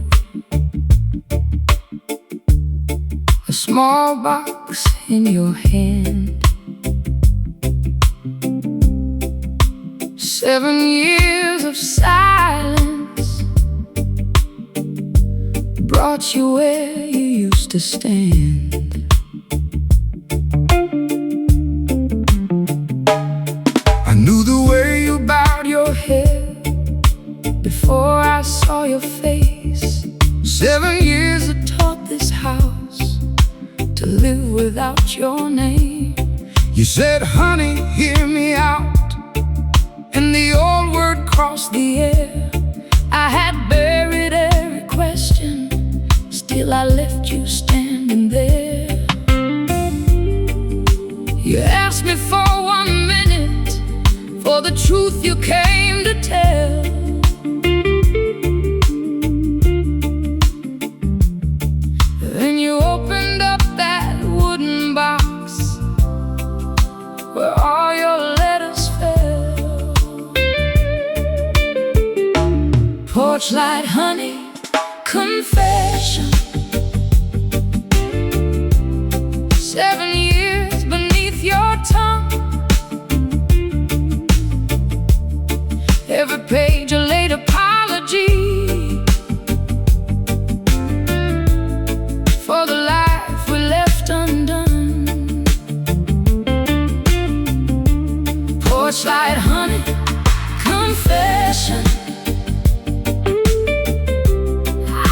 a small box in your hand. 7 years of silence brought you where you used to stand. I knew the way you bowed your head before I saw your face. 7 years I taught this house to live without your name. You said, honey, hear me out, and the old word crossed the air. I had buried every question, still I left you standing there. You asked me for 1 minute, for the truth you came to tell. Then you opened up that wooden box where all your letters fell. Porch light, honey, confession. 7 years beneath your tongue. Every page a late apology for the life we left undone. Porch light, honey, confession.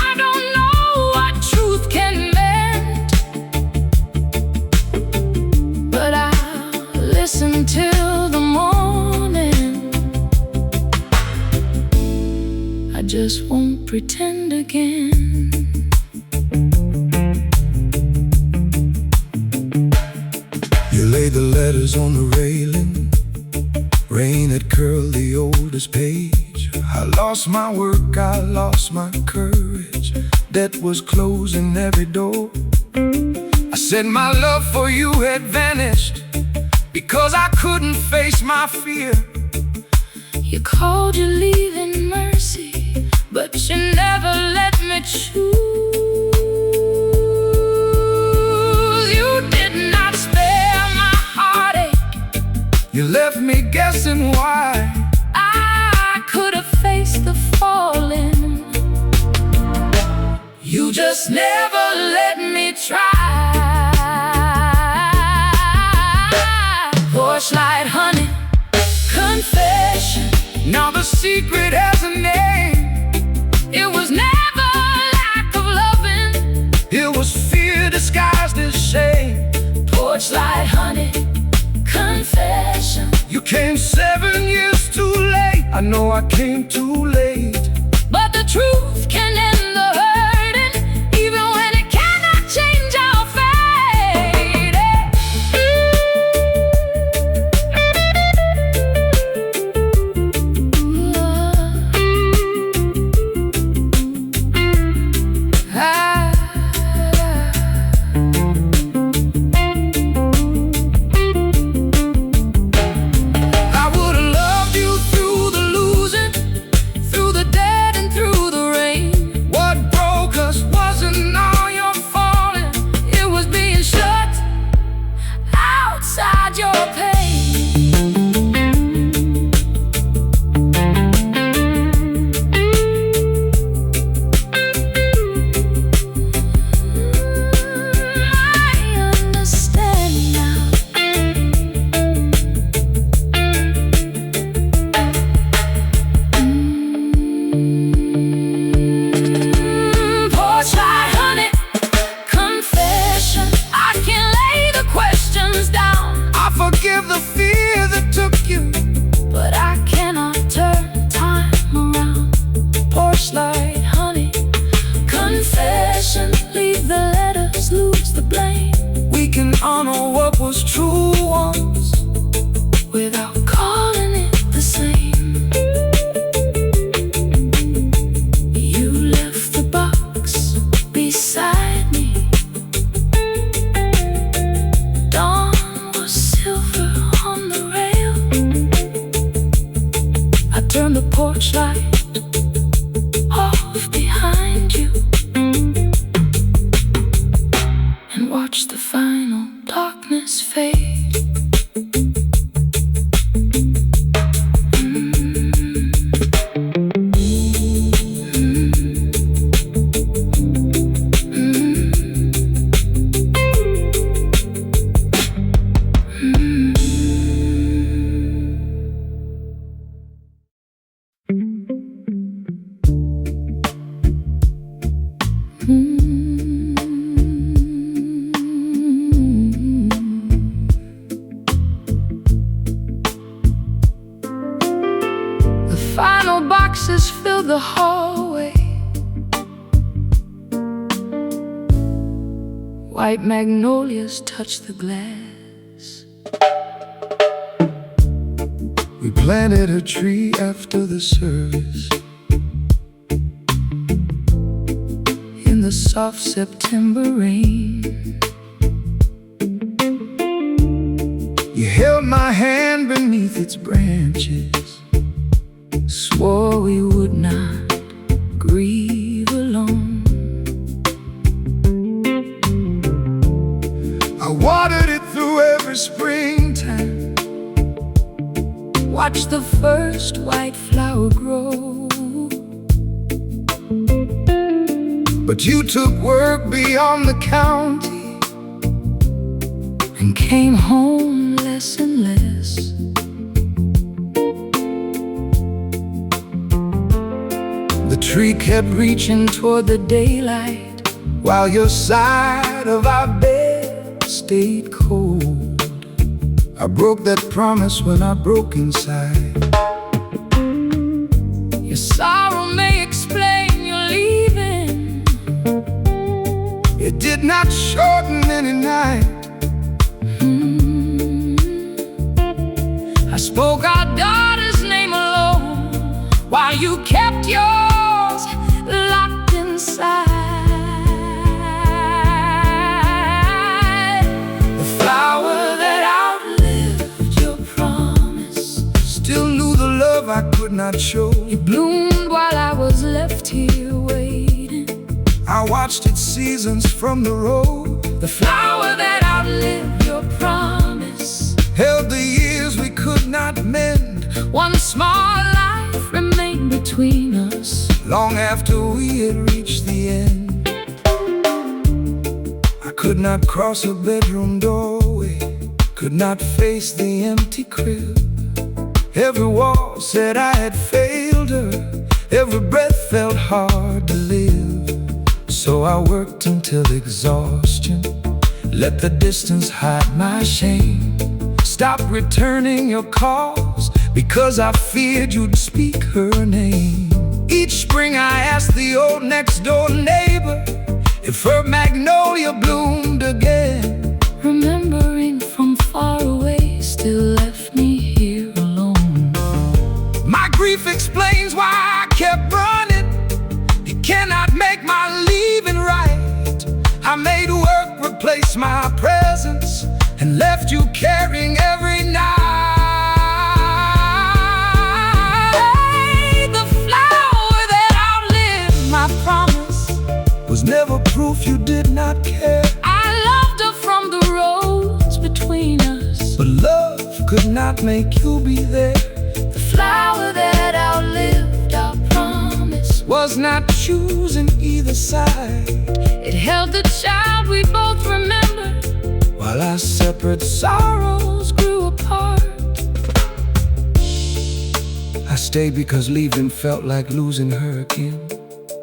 I don't know what truth can mend, but I'll listen till the morning. I just won't pretend again. You laid the letters on the railing. Rain had curled the oldest page. I lost my work, I lost my courage. Debt was closing every door. I said my love for you had vanished because I couldn't face my fear. You called your leaving mercy, but you never let me choose. You did not spare my heartache. You left me guessing why. I could have faced the falling. You just never let me try. Porch light, honey, confession. Now the secret has a name. It was never lack of loving, It was fear disguised as shame. porch light, honey, confession. You came 7 years too late. I know I came too late. But the truth can end the hurting, even when it cannot change our fate. I would've loved you through the losing, Through the dead and through the rain, what broke us wasn't all your fault. it was being shut outside your pain. I understand now. Porch light, honey, confession. I can lay the questions down, I forgive the fear that took you. but I cannot turn time around. Porch light, honey, confession. Leave the letters, lose the blame, We can honor what was true once. without calling it the same. You left the box beside me. Dawn was silver on the rail. I turned the porch light off behind you and watched the final darkness fade. The final boxes fill the hallway. White magnolias touch the glass. We planted a tree after the service. In the soft September rain, You held my hand beneath its branches. swore we would not grieve alone. I watered it through every springtime. Watch the first white flower grow. But you took work beyond the county and came home less and less. The tree kept Reaching toward the daylight, while your side of our bed stayed cold. I broke that promise when I broke inside. your sorrow may explain your leaving. It did not shorten any night. I spoke our daughter's name alone, while you kept yours locked inside. The flower that outlived your promise Still knew the love I could not show. You bloomed while I was left here waiting. I watched its seasons from the road. The flower that outlived your promise Held the years we could not mend. one small life remained between us. Long after we had reached the end. Could not cross her bedroom doorway, could not face the empty crib. Every wall said I had failed her, every breath felt hard to live. So I worked until exhaustion, let the distance hide my shame. Stopped returning your calls because I feared you'd speak her name. Each spring I asked the old next door neighbor if her magnolia bloomed again. Remembering from far away still left me here alone. My grief explains why I kept running. You cannot make my leaving right. I made work replace my presence and left you carrying every night. The flower that outlived my promise was never proof you did not care. I loved her from the roads between us, But love could not make you be there. the flower that outlived our promise Was not choosing either side, it held the child we both remembered, while our separate sorrows grew apart. I stayed because leaving felt like losing her again.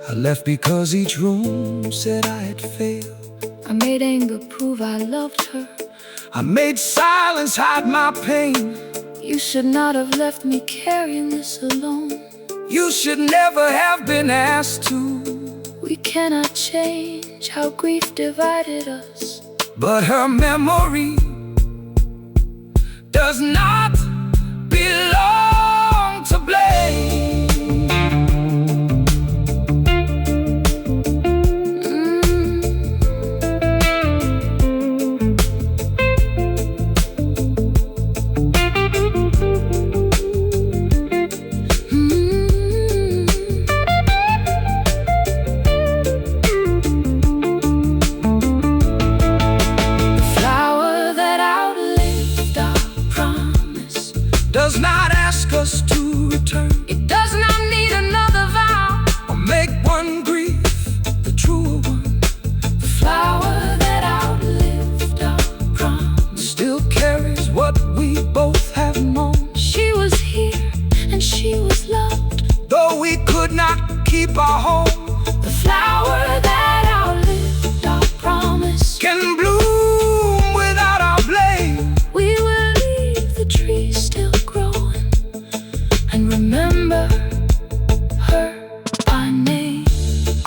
I left because each room said I had failed. I made anger prove I loved her. I made silence hide my pain. You should not have left me carrying this alone. You should never have been asked to. We cannot change how grief divided us, But her memory does not belong to blame. Does not ask us to return. It does not need another vow Or make one grief the truer one. The flower that outlived our promise Still carries what we both have known. She was here and she was loved. Though we could not keep our home, The flower that outlived our promise can bloom without our blame. We will leave the tree still growing and remember her by name.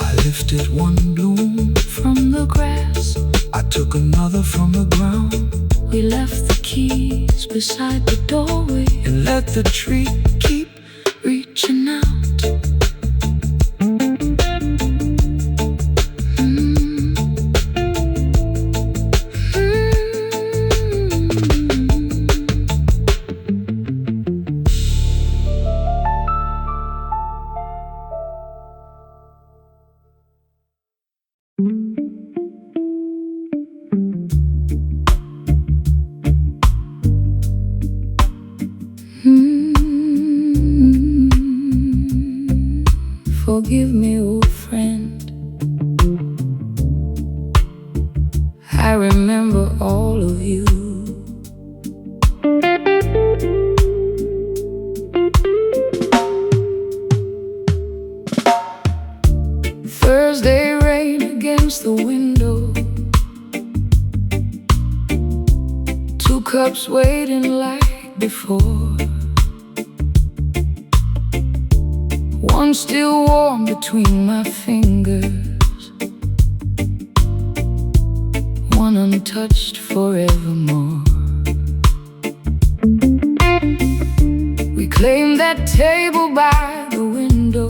I lifted one bloom, From the grass I took another from the ground, we left the keys beside the doorway and let the tree keep reaching out. Forgive me, old friend. I remember all of you. Thursday rain against the window, 2 cups waiting like before, one still warm between my fingers, one untouched forevermore. We claimed that table by the window,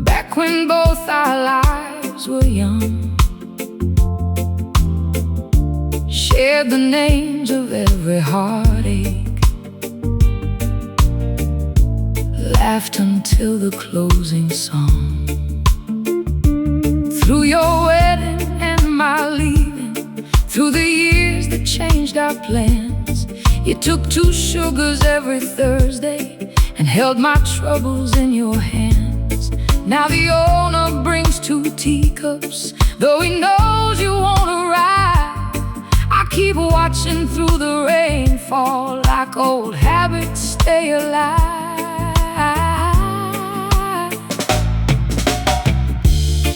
back when both our lives were young, shared the names of every heartache, laughed until the closing song. Through your wedding and my leaving, through the years that changed our plans, you took 2 sugars every Thursday and held my troubles in your hand. guests. Now the owner brings 2 teacups, though he knows you won't arrive. I keep watching through the rainfall, like old habits stay alive.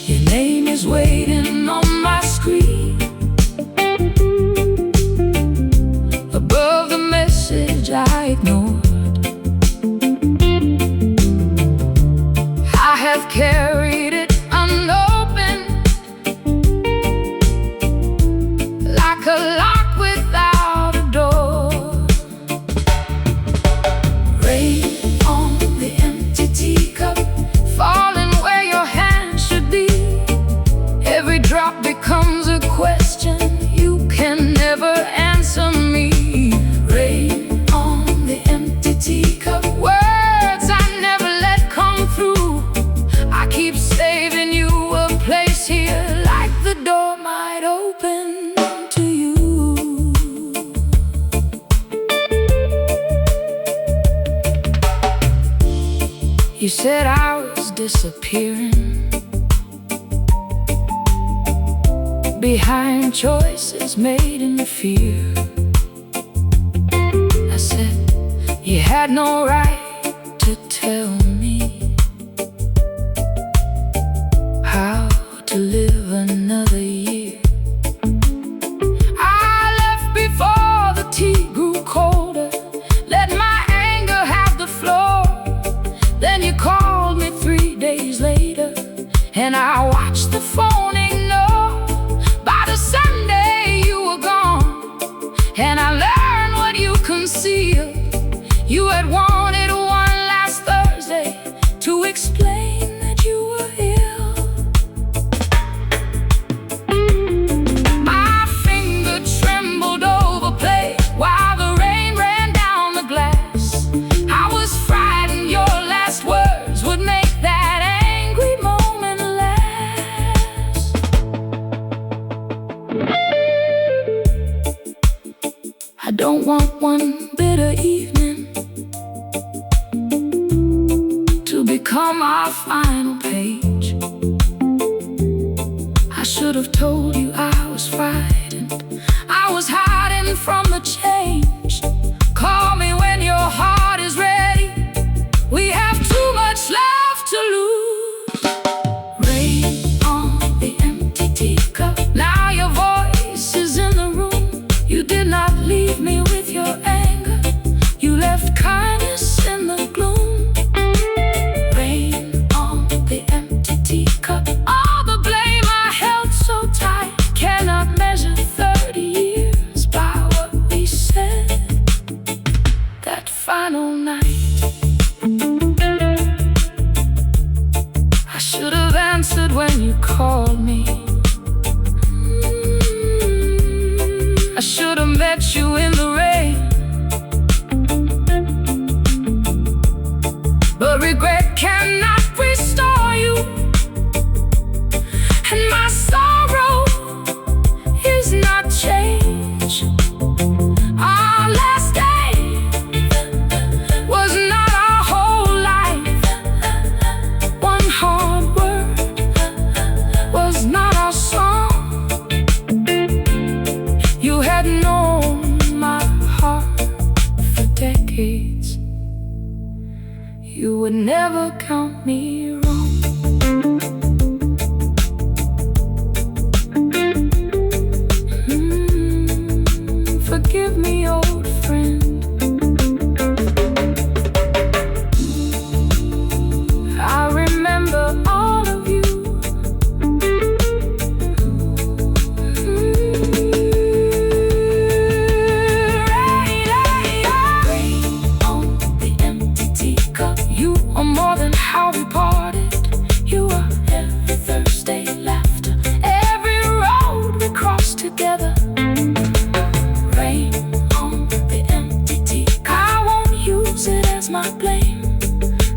Your name is waiting on my screen, above the message I ignored. I have carried it unopened, like a lock without a door. Rain on the empty teacup, falling where your hand should be. Every drop becomes a question, you can never answer me. Rain on the empty teacup, words I never let come through. I keep saving you a place here, like the door might open to you. You said I was disappearing behind choices made in fear. I said you had no right to tell me how to live another year. I left before the tea grew colder, let my anger have the floor. Then you called me 3 days later, and I watched the phone ignore. By the Sunday you were gone, and I learned what you concealed. You had wanted one last Thursday to explain that you were ill. My finger trembled over play while the rain ran down the glass. I was frightened your last words would make that angry moment last. I don't want one bitter evening to become our final page. I should have told you I was frightened, I was hiding from the change. Call me when your heart is ready, we have too much left to lose. Rain on the empty teacup, now your voice is in the room. You did not leave me with your anger, you left kindness in the gloom. Rain on the empty teacup, all the blame I held so tight. Cannot measure 30 years by what we said that final night. I should have answered when you called me. I should have met you in the rain, but regret cannot restore you, and my sorrow is not change. Our last day was not our whole life. One hard word was not our song. You had known my heart for decades, you would never count me wrong. Forgive me, old friend. I remember all of you. Rain on the empty teacup, you are more than how we parted. You are every Thursday laughter, every road we crossed together. Rain on the empty teacup, I won't use it as my blame.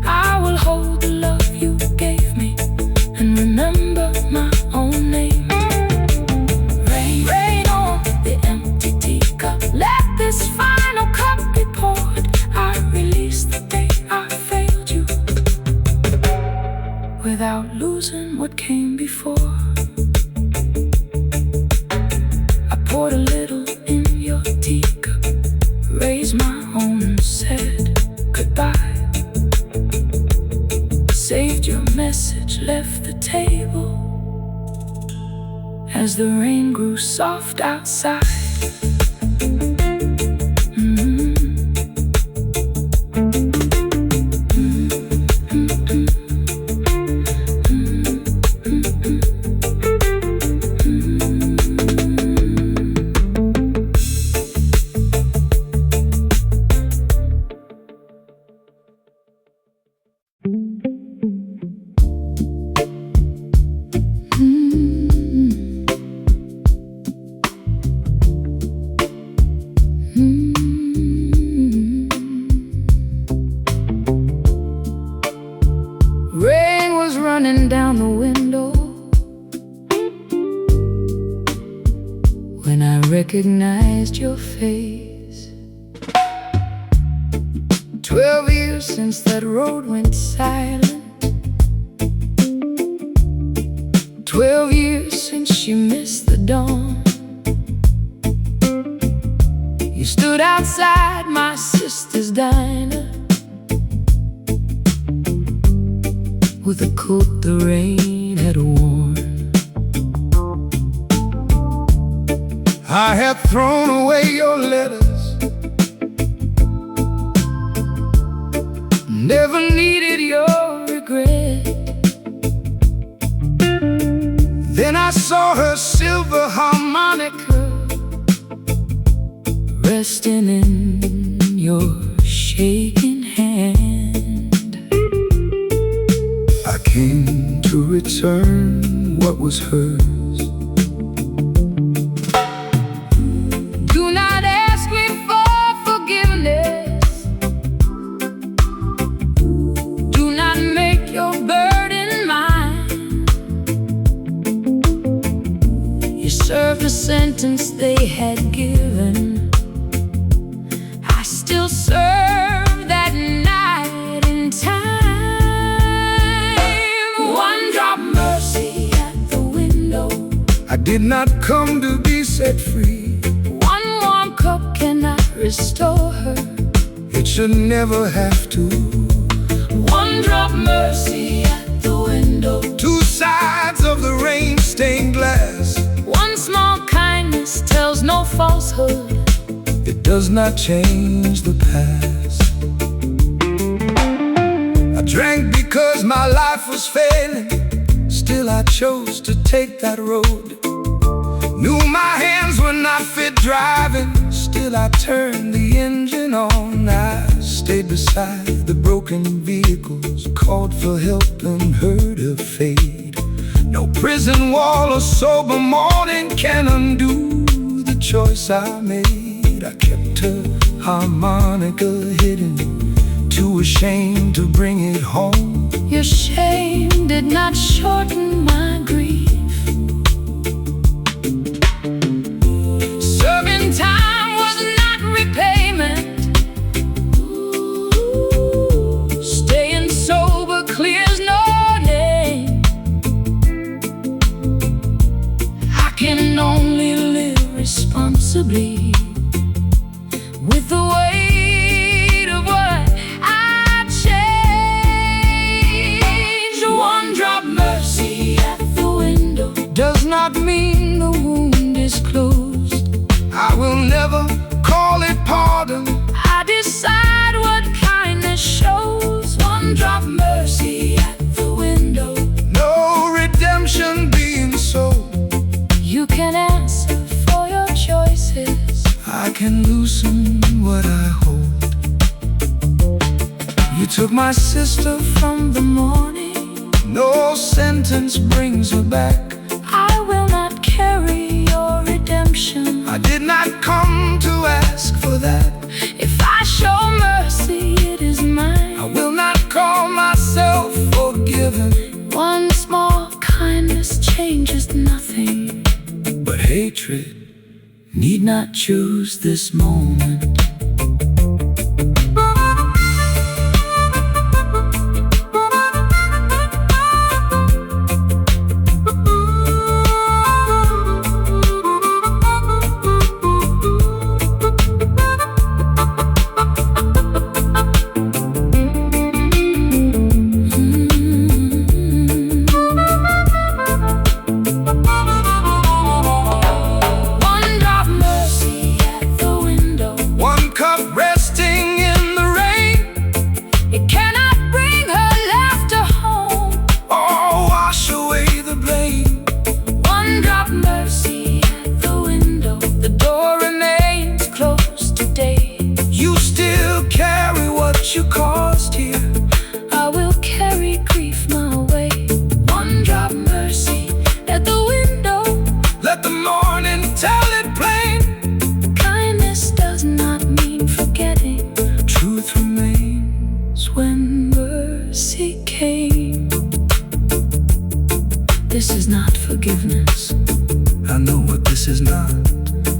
I will hold the love you gave me and remember my own name. Rain on the empty teacup, let this final cup be poured. I release the day I failed you. chosen what came before. I poured a little in your teacup, raised my own and said goodbye. Saved your message, left the table as the rain grew soft outside. Rain was running down the window when I recognized your face. 12 years since that road went silent. 12 years since she missed the dawn. You stood outside my sister's diner with a coat the rain had worn. I had thrown away your letters, never needed your regret. Then I saw her silver harmonica resting in your shaking hand. I came to return what was hers. Do not ask me for forgiveness. Do not make your burden mine. You served a sentence they had given. I still serve that night in time. One drop mercy at the window. I did not come to be set free. One warm cup cannot restore her. It should never have to. One drop mercy at the window. Two sides of the rain-stained glass. One small kindness tells no falsehood. It does not change the past. I drank because my life was failing. Still I chose to take that road. Knew my hands were not fit driving. Still I turned the engine on. I stayed beside the broken vehicles, called for help and heard her fade. No prison wall or sober morning can undo the choice I made. I kept her harmonica hidden, too ashamed to bring it home. Your shame did not shorten my grief. Serving time was not repayment. Staying sober clears no name. I can only live responsibly with the weight of what I changed. One drop mercy at the window does not mean the wound is closed. I will never call it pardon. I decide what kindness shows. One drop mercy at the window. No redemption being sold. You can answer for your choices. I can loosen what I hold. You took my sister from the morning. No sentence brings her back. I will not carry your redemption. I did not come to ask for that. If I show mercy, it is mine. I will not call myself forgiven. One small kindness changes nothing, but hatred need not choose this moment. hurt you caused here. I will carry grief my way. One drop mercy at the window. Let the morning tell it plain. Kindness does not mean forgetting. Truth remains When mercy came. This is not forgiveness. I know what this is not.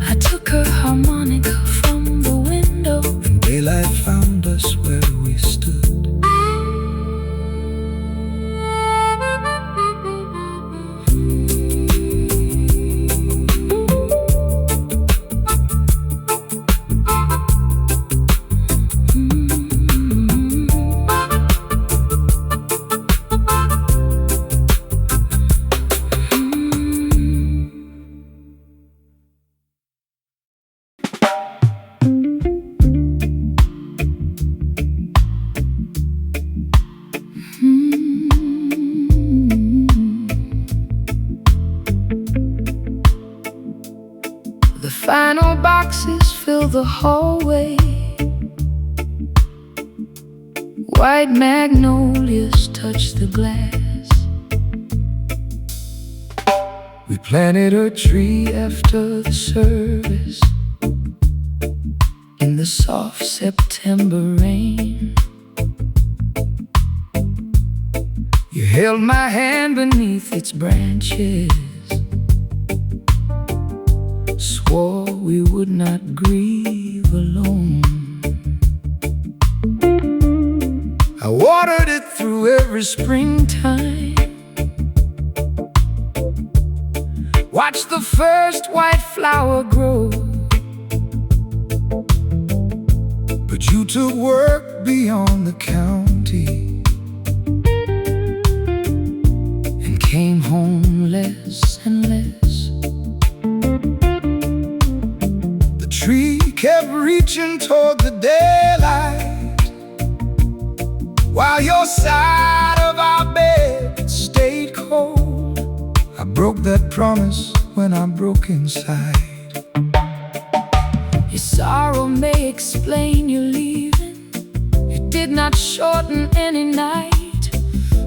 I took her harmonica from the window. And daylight found us where we stood. The final boxes fill the hallway. White magnolias touch the glass. We planted a tree after the service In the soft September rain. You held my hand beneath its branches, Swore we would not grieve alone. I watered it through every Springtime, watched the first white flower grow. But you took work beyond the county and came home less and less. The tree kept reaching toward the daylight, while your side of our bed stayed cold. I broke that promise when I broke inside. Your sorrow may explain your leaving. It did not shorten any night.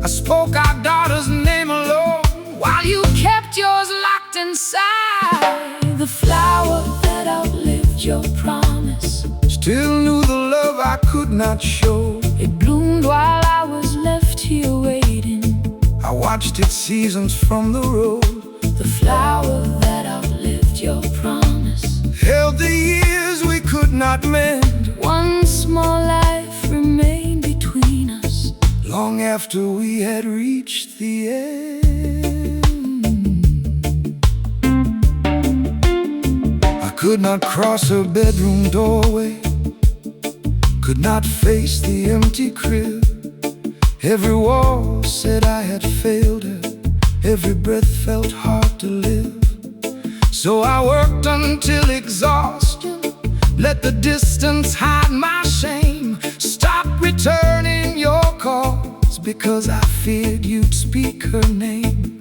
I spoke our daughter's name alone, While you kept yours locked inside. The flower that outlived your promise still knew the love I could not show. It bloomed while I was left here waiting. I watched its seasons from the road. The flower that outlived your promise Held the years we could not mend. One small life remained between us, Long after we had reached the end. I could not cross her bedroom doorway, could not face the empty crib. Every wall said I had failed her, every breath felt hard to live. So I worked until exhaustion, let the distance hide my shame. Stopped returning your calls because I feared you'd speak her name.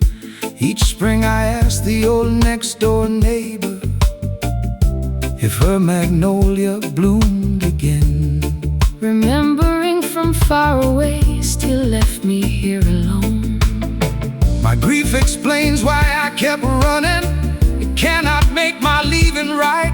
Each spring I asked the old next door neighbor if her magnolia bloomed again. remembering from far away, still left me here alone. My grief explains why I kept running. It cannot make my leaving right.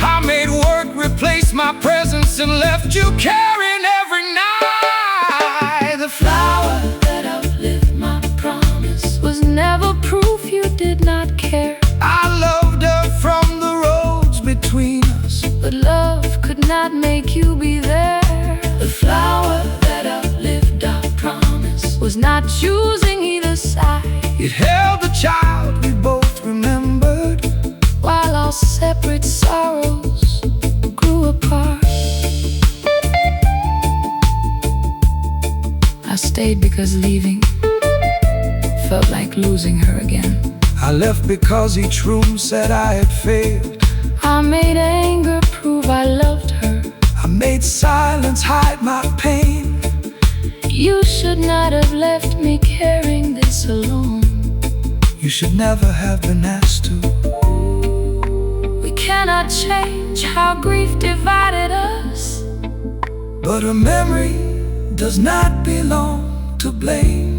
I made work replace my presence and left you carrying every night. The flower that outlived my promise was never proof you did not care. I loved her from the roads between us, But love could not make you be there. The flower that outlived our promise was not choosing either side, it held the child we both remembered, while our separate sorrows grew apart. I stayed because leaving felt like losing her again. I left because each room said I had failed. I made anger prove I loved her. I made silence hide my pain. You should not have left me carrying this alone. You should never have been asked to. We cannot change how grief divided us, but her memory does not belong to blame.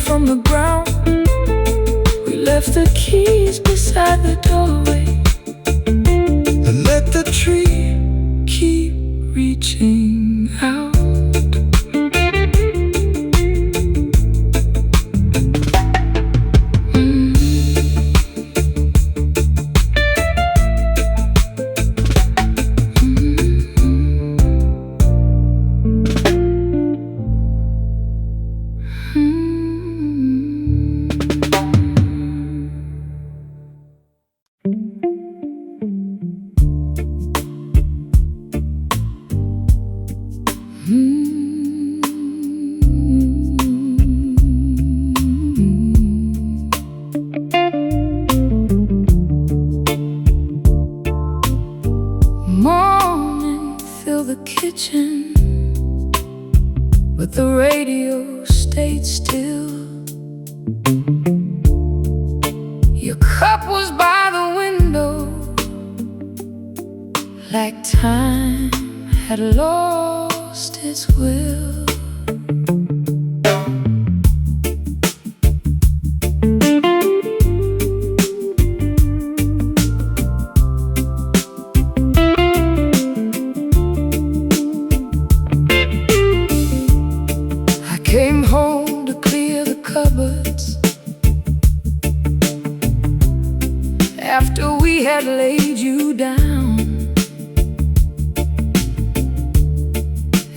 From the ground, we left the keys beside the doorway, and let the tree keep reaching out. Morning, fill the kitchen, but the radio stayed still. Your cup was by the window, like time had lost its will. Came home to clear the cupboards after we had laid you down.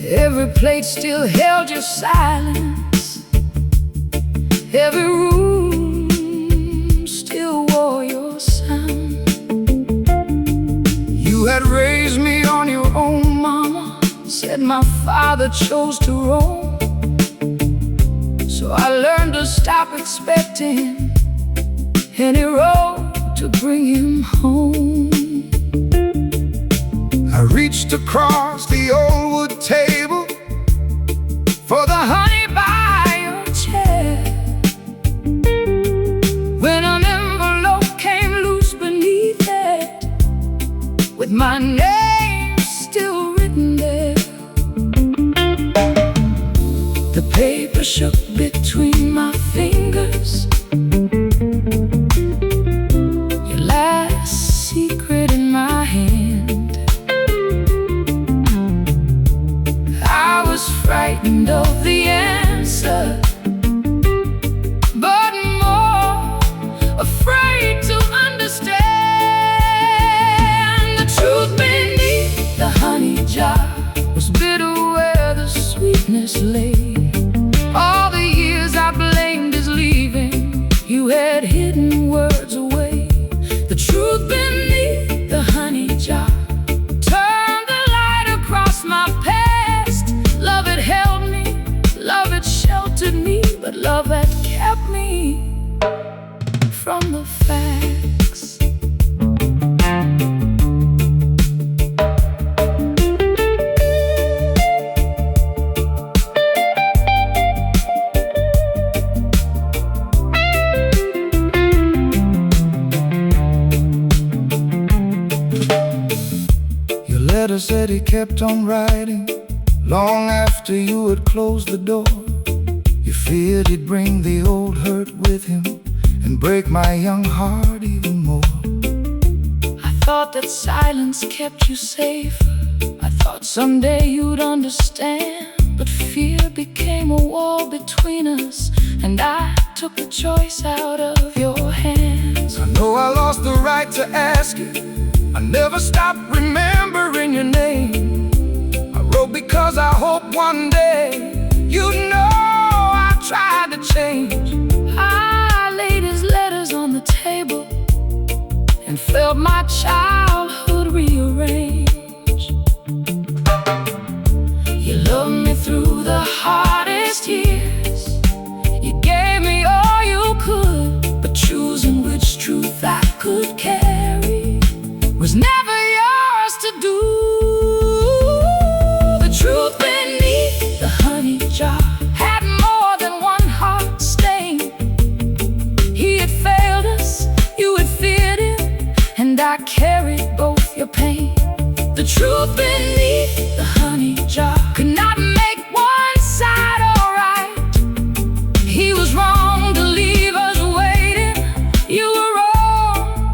Every plate still held your silence, every room still wore your sound. You had raised me on your own, mama said my father chose to roam. So I learned to stop expecting any road to bring him home. I reached across the old wood table for the honey by your chair, when an envelope came loose beneath it, with my name still written there. The paper shook between my fingers, your last secret in my hand. I was frightened of the answer, but more afraid to understand. The truth beneath the honey jar was bitter where the sweetness lay. All the years I blamed his leaving, you had hidden words away. The truth beneath the honey jar turned the light across my past. Love had held me, love had sheltered me, but love had kept me from the facts. letter said he kept on writing Long after you had closed the door, you feared he'd bring the old hurt with him and break my young heart even more. I thought that silence kept you safe. I thought someday you'd understand. But fear became a wall between us, and I took the choice out of your hands. I know I lost the right to ask you. I never stopped remembering your name. I wrote because I hope one day you'd know I tried to change. I laid his letters on the table and felt my childhood rearrange. You loved me through the hardest years. You gave me all you could, but choosing which truth I could carry was never yours to do. The truth beneath the honey jar had more than one heart stain. He had failed us, you had feared him, and I carried both your pain. The truth beneath the honey jar could not make one side alright. He was wrong to leave us waiting. You were wrong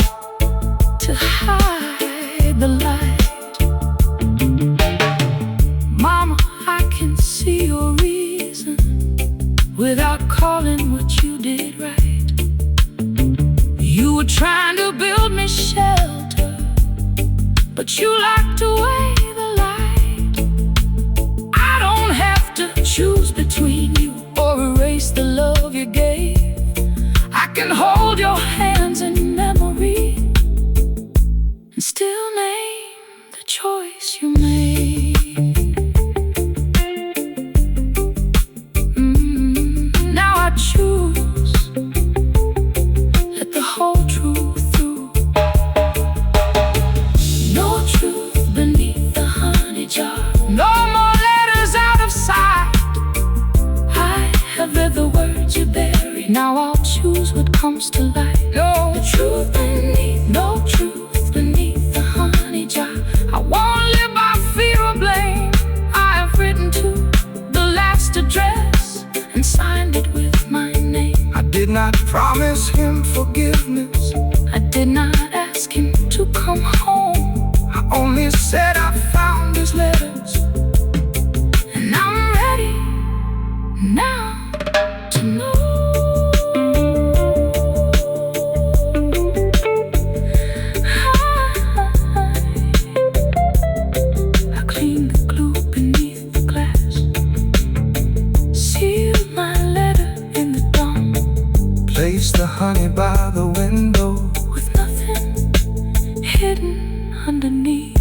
to hide the light. Mama, I can see your reason without calling what you did right. You were trying to build me shelter, but you locked away the light. I don't have to choose between you or erase the love you gave. I can hold your hands in memory and still name the choice you made. Now I choose, let the whole truth through. No truth beneath the honey jar. No more letters out of sight. I have read the words you buried. Now I'll choose what comes to light. No truth beneath, no truth beneath the honey jar. I won't live by fear or blame. I have written to the last address and signed it with my name. I did not promise him forgiveness. I did not ask him to come home. I only said I found his letters, and I'm ready now to know. I cleaned the glue beneath the glass, sealed my letter in the dawn, placed the honey by the window with nothing hidden underneath.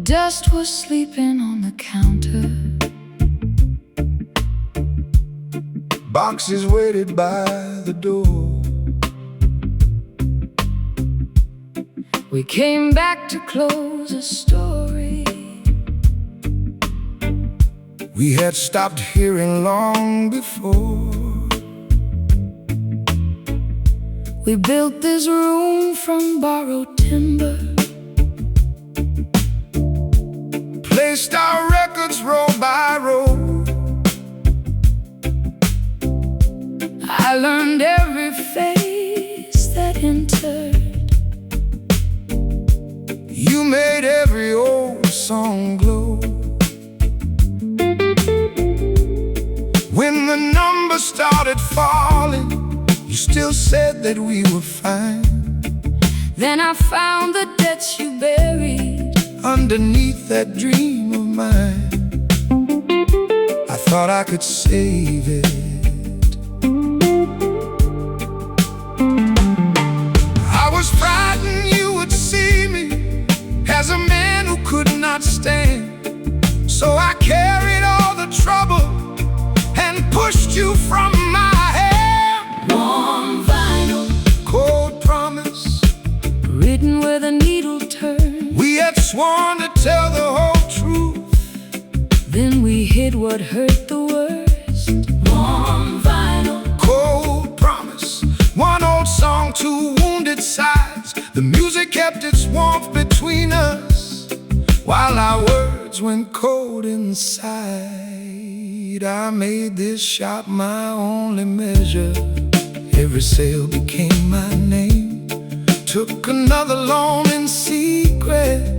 Dust was sleeping on the counter. Boxes waited by the door. We came back to close a story we had stopped hearing long before. We built this room from borrowed timber, placed our records row by row. I learned every face that entered. You made every old song glow. When the numbers started falling, you still said that we were fine. Then I found the debts you buried underneath that dream of mine. I thought I could save it. I was frightened you would see me as a man who could not stand. So I carried all the trouble sworn to tell the whole truth. Then we hid what hurt the worst. Warm vinyl, Cold promise, one old song, two wounded sides. The music kept its warmth between us, while our words went cold inside. I made this shop my only measure. Every sale became my name. Took another loan in secret,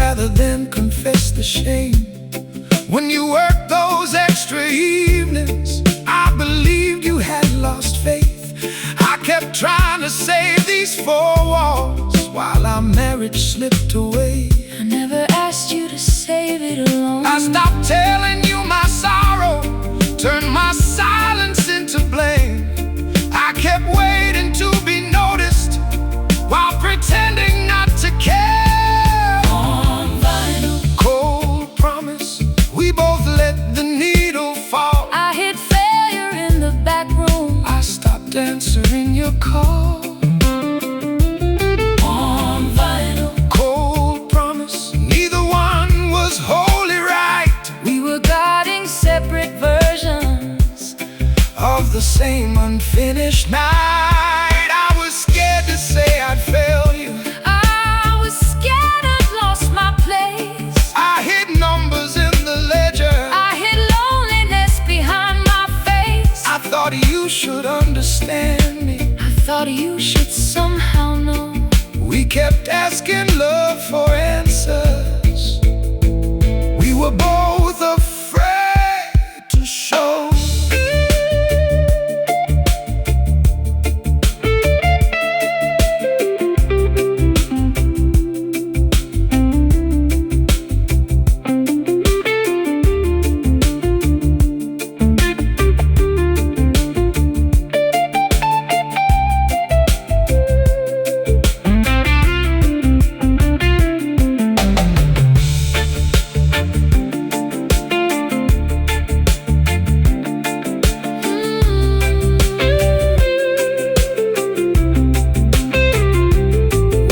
rather than confess the shame. When you worked those extra evenings, I believed you had lost faith. I kept trying to save these four walls while our marriage slipped away. I never asked you to save it alone. I stopped telling you my sorrow, turned my silence into blame. I kept waiting to be noticed while pretending not to care. On vinyl, Cold promise, we both let the needle fall. I hid failure in the back room. I stopped answering your call. On vinyl, Cold promise, neither one was wholly right. we were guarding separate versions Of the same unfinished night. I was scared to say I'd fail you. I was scared I'd lost my place. I hid numbers in the ledger. I hid loneliness behind my face. I thought you should understand me. I thought you should somehow know. We kept asking love for answers. We were both afraid to show.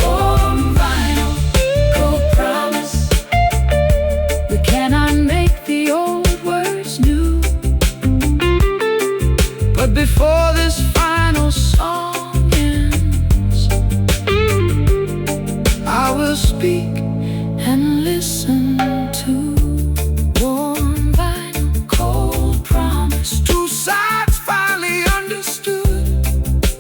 Warm vinyl, cold promise. We cannot make the old words new. But before this final song ends, I will speak And listen to warm vinyl, cold promise. two sides finally understood.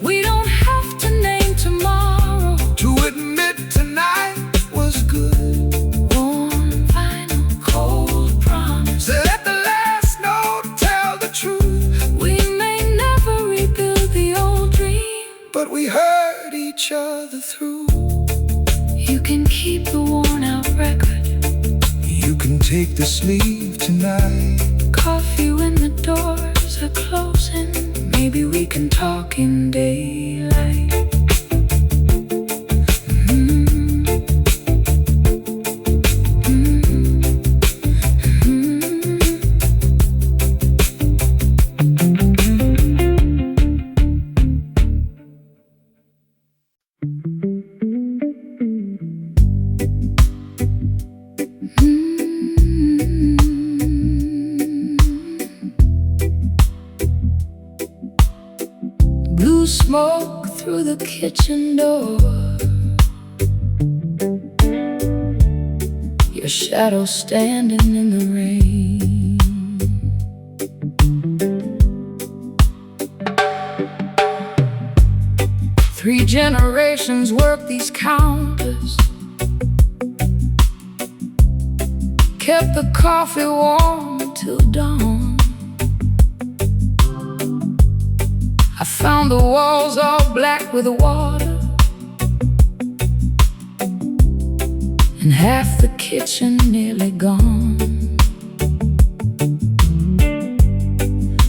We don't have to name tomorrow. To admit tonight was good. Warm vinyl, cold promise. So let the last note tell the truth. We may never rebuild the old dream. But we heard each other through. You can keep the worn out record. You can take the sleeve tonight. Coffee when the doors are closing. Maybe we can talk in daylight. Blue smoke through the kitchen door. Your shadow standing in the rain. Three generations worked these counters, kept the coffee warm till dawn. I found the walls all black with water, and half the kitchen nearly gone.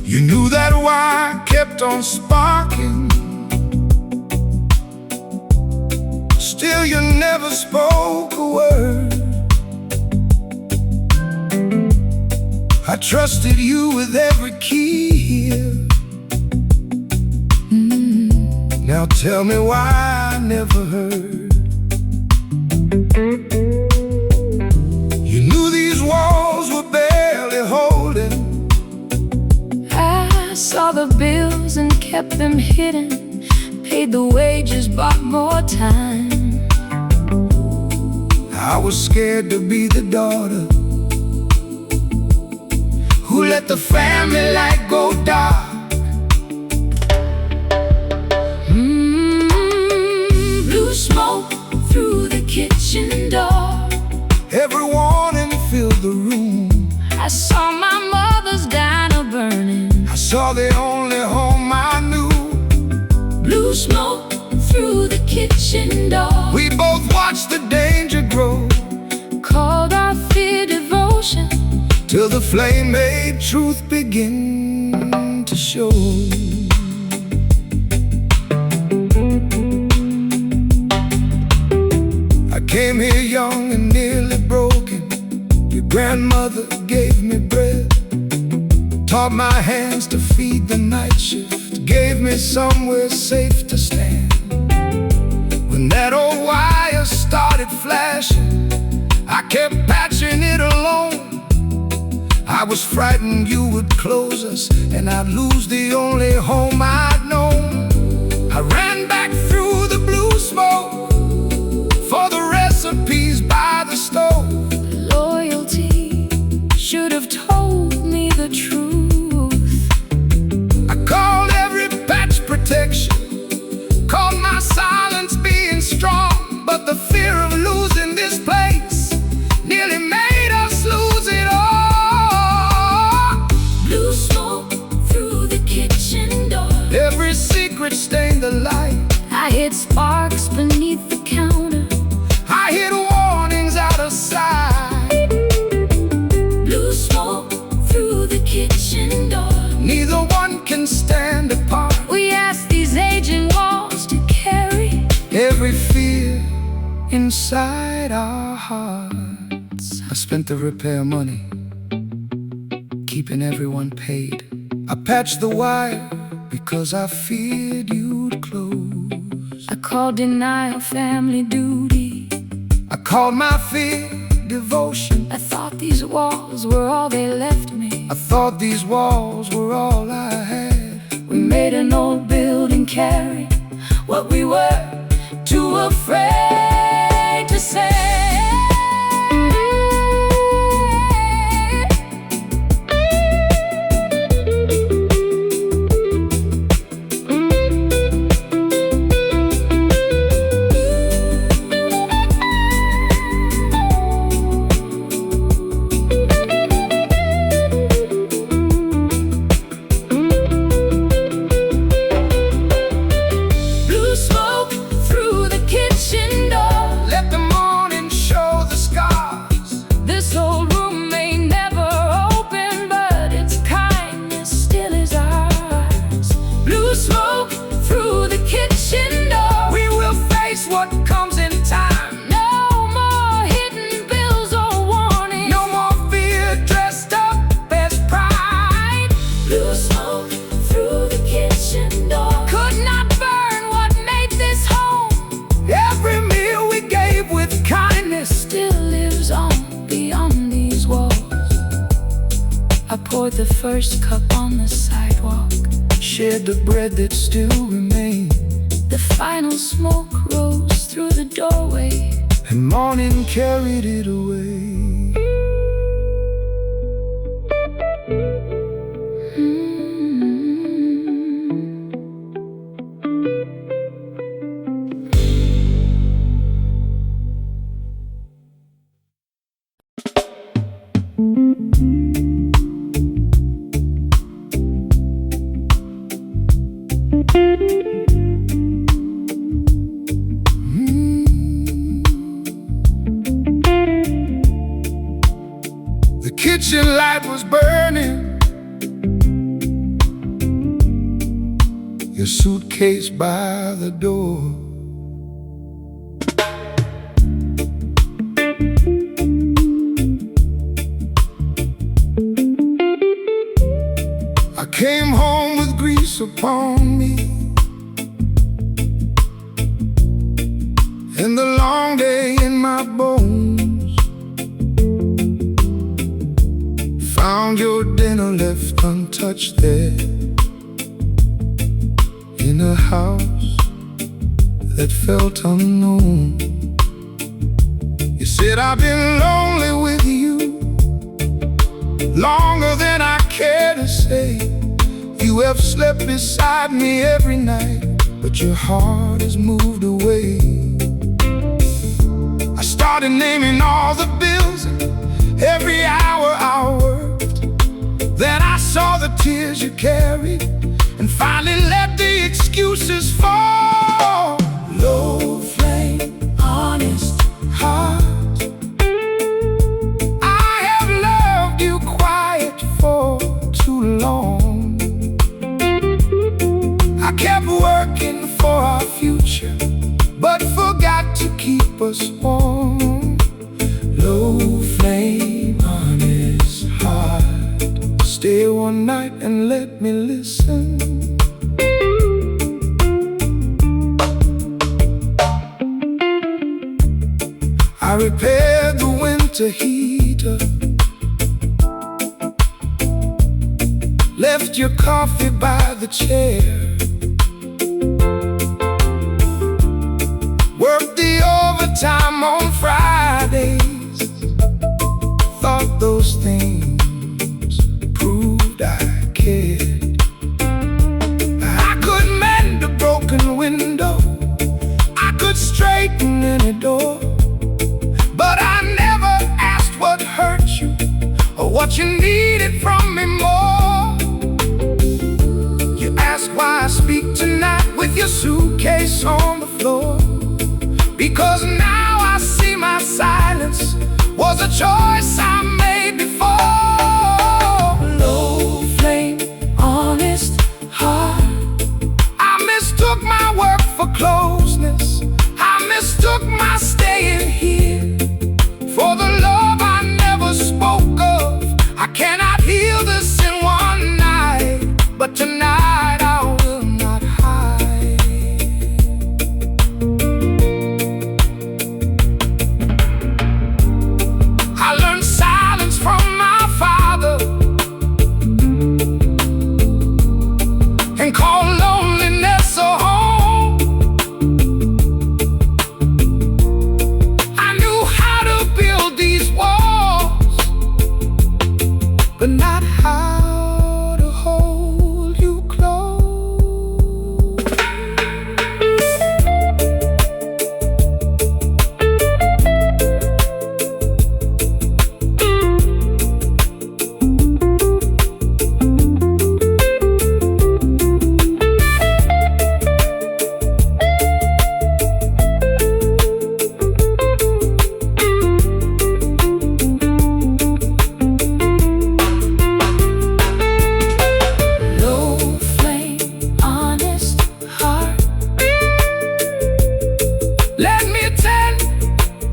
You knew that wire kept on sparking, still you never spoke a word. I trusted you with every key here. Now tell me why I never heard. saw the bills and kept them hidden, paid the wages, bought more time. I was scared to be the daughter who let the family light go dark. Blue smoke through the kitchen door. Every warning filled the room. I saw my mother's diner burning. I saw the only home I knew. Blue smoke through the kitchen door. We both watched the danger grow, called our fear devotion, till the flame made truth begin to show. I came here young and nearly broken. Your grandmother gave me bread, taught my hands to feed the night shift, gave me somewhere safe to stand. When that old wire started flashing, I kept patching it alone. I was frightened you would close us and I'd lose the only home I'd known. I ran back through the blue smoke for the recipes by the stove. Loyalty should have told me the truth. I called every patch protection, called my silence being strong, but the fear of losing this place nearly made us lose it all. Blue smoke through the kitchen door. Every secret stained the light. I hid sparks beneath the counter. I hid warnings out of sight. Blue smoke through the kitchen door. Neither one can stand apart. We asked these aging walls to carry Every fear inside our hearts. I spent the repair money, keeping everyone paid. I patched the wire because I feared you'd close. I called denial family duty. I called my fear devotion. I thought these walls were all they left me. I thought these walls were all I had. We made an old building carry what we were too afraid to say. Blue smoke through the kitchen door. Let the morning show the scars. This old room may never open, but its kindness still is ours. Blue smoke through the kitchen door. We will face what comes in time. No more hidden bills or warnings. No more fear dressed up as pride. Blue smoke through the kitchen door. Could not burn what made this home. Every meal we gave with kindness Still lives on beyond these walls. I poured the first cup on the sidewalk. shared the bread that still remained. The final smoke rose through the doorway, And morning carried it away. The kitchen light was burning, your suitcase by the door. I came home with grease upon me, and the long day in my bones. Found your dinner left untouched there, in a house that felt unknown. You said I've been lonely with you longer than I care to say. You have slept beside me every night, but your heart has moved away. I started naming all the bills and every hour I worked. Then I saw the tears you carried and finally let the excuses fall. Low flame, honest heart, I have loved you quiet for too long. I kept working for our future, but forgot to keep us warm. Low flame, honest heart, stay one night and let me listen. I repaired the winter heater, left your coffee by the chair, worked the overtime on Fridays. Thought those things proved I cared. I could mend a broken window, I could straighten any door, but I never asked what hurt you or what you needed from me more. You asked why I speak tonight with your suitcase on the floor, because now I see my silence was a choice I made before. Low flame, honest heart, I mistook my work for closeness. I mistook my staying here for the love I never spoke of. I cannot heal this in one night, but tonight I will not hide. I learned silence from my father and called loneliness a home. I knew how to build these walls, but not how to hold you close. Low flame, honest heart, let me tell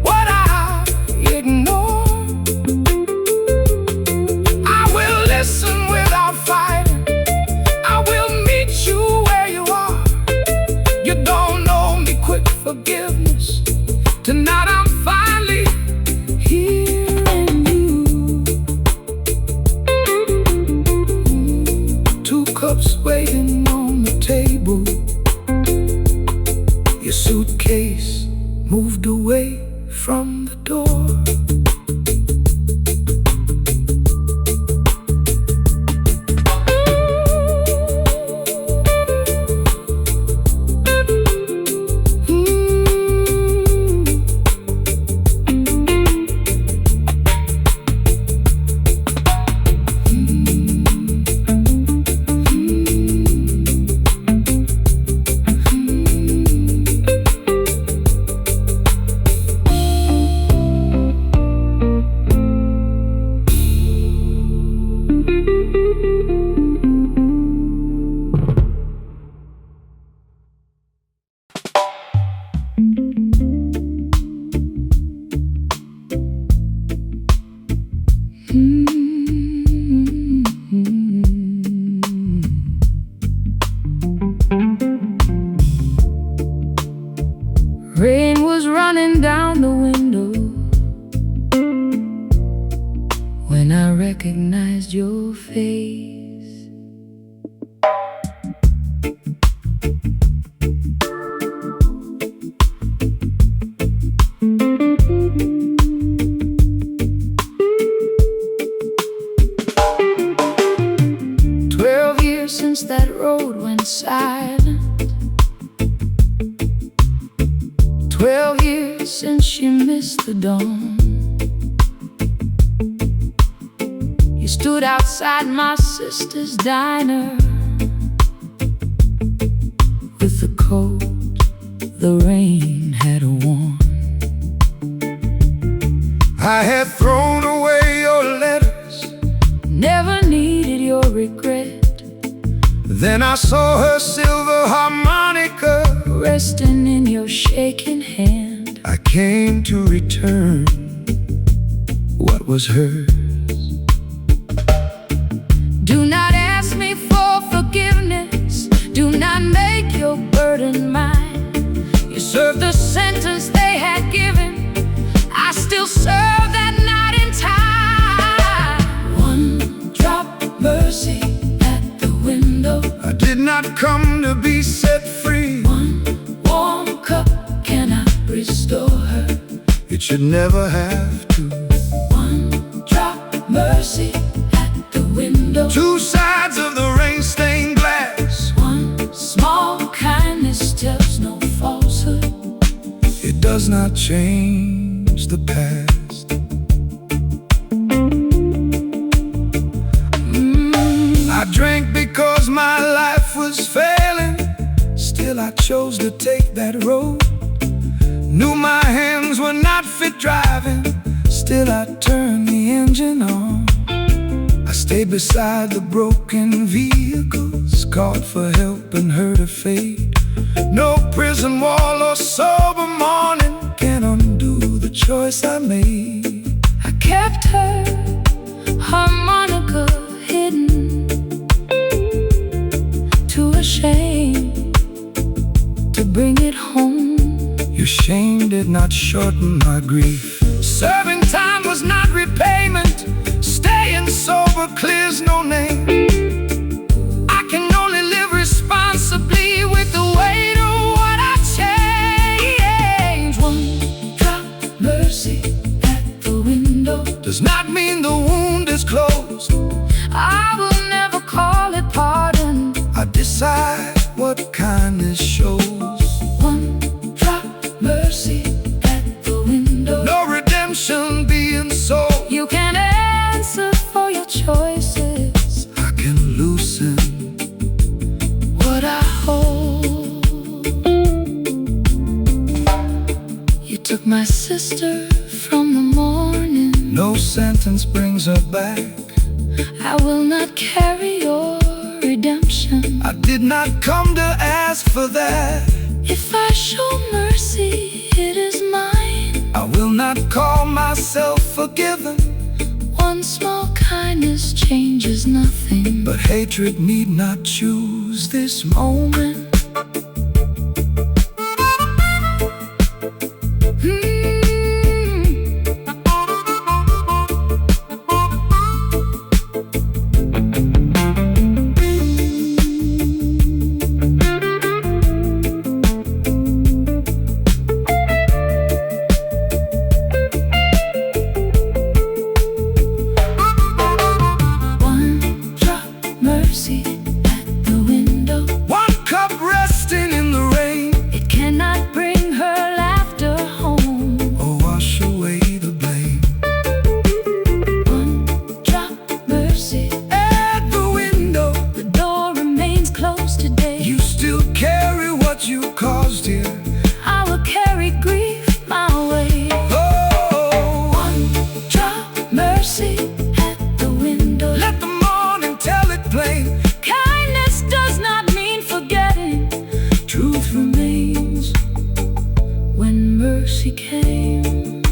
what I ignored. I will listen without fighting, I will meet you where you are. You don't owe me quick forgiveness. Tonight I'm finally hearing you. 2 cups waiting on the table, your suitcase moved away from the door. Rain was running down the window when I recognized your face. since that road went silent. 12 years since she missed the dawn. You stood outside my sister's diner with the coat the rain had worn. I had thrown away your letters, never needed your regret. then I saw her silver harmonica resting in your shaking hand. I came to return what was hers. Do not ask me for forgiveness, do not make your burden mine. You served the sentence they had given, I still serve that night in time. One drop mercy at the window. I did not come to be set free. One warm cup cannot restore her. It should never have to. One drop mercy at the window. Two sides of the rain-stained glass. One small kindness tells no falsehood. It does not change the past. I drank because my life was failing. Still I chose to take that road. Knew my hands were not fit driving. Still I turned the engine on. I stayed beside the broken vehicles, called for help and heard a fade. No prison wall or sober morning can undo the choice I made. I kept her harmonica hidden, too ashamed to bring it home. Your shame did not shorten my grief. Serving time was not repayment. Staying sober clears no name. I can only live responsibly with the weight of what I changed. One drop mercy at the window Does not mean the wound is closed. I will never call it pardon. I decide what kindness shows. One drop mercy at the window. No redemption being sold. You can answer for your choices. I can loosen What I hold. You took my sister from the morning. no sentence brings her back. I will not carry your redemption. I did not come to ask for that. If I show mercy, it is mine. I will not call myself forgiven, One small kindness changes nothing. but hatred need not choose this moment. One drop mercy at the window. One cup resting in the rain, It cannot bring her laughter home. or wash away the blame. One drop mercy. At the window, The door remains closed today. you still carry what you caused here. I will carry grief my way. Oh, One drop mercy at the window. let the morning tell it plain. Kindness does not mean forgetting. Truth remains when mercy came.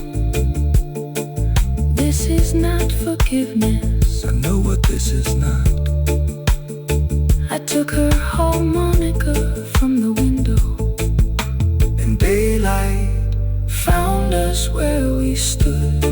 This is not forgiveness. I know what this is not. I took her harmonica from the window. And daylight Found us where we stood.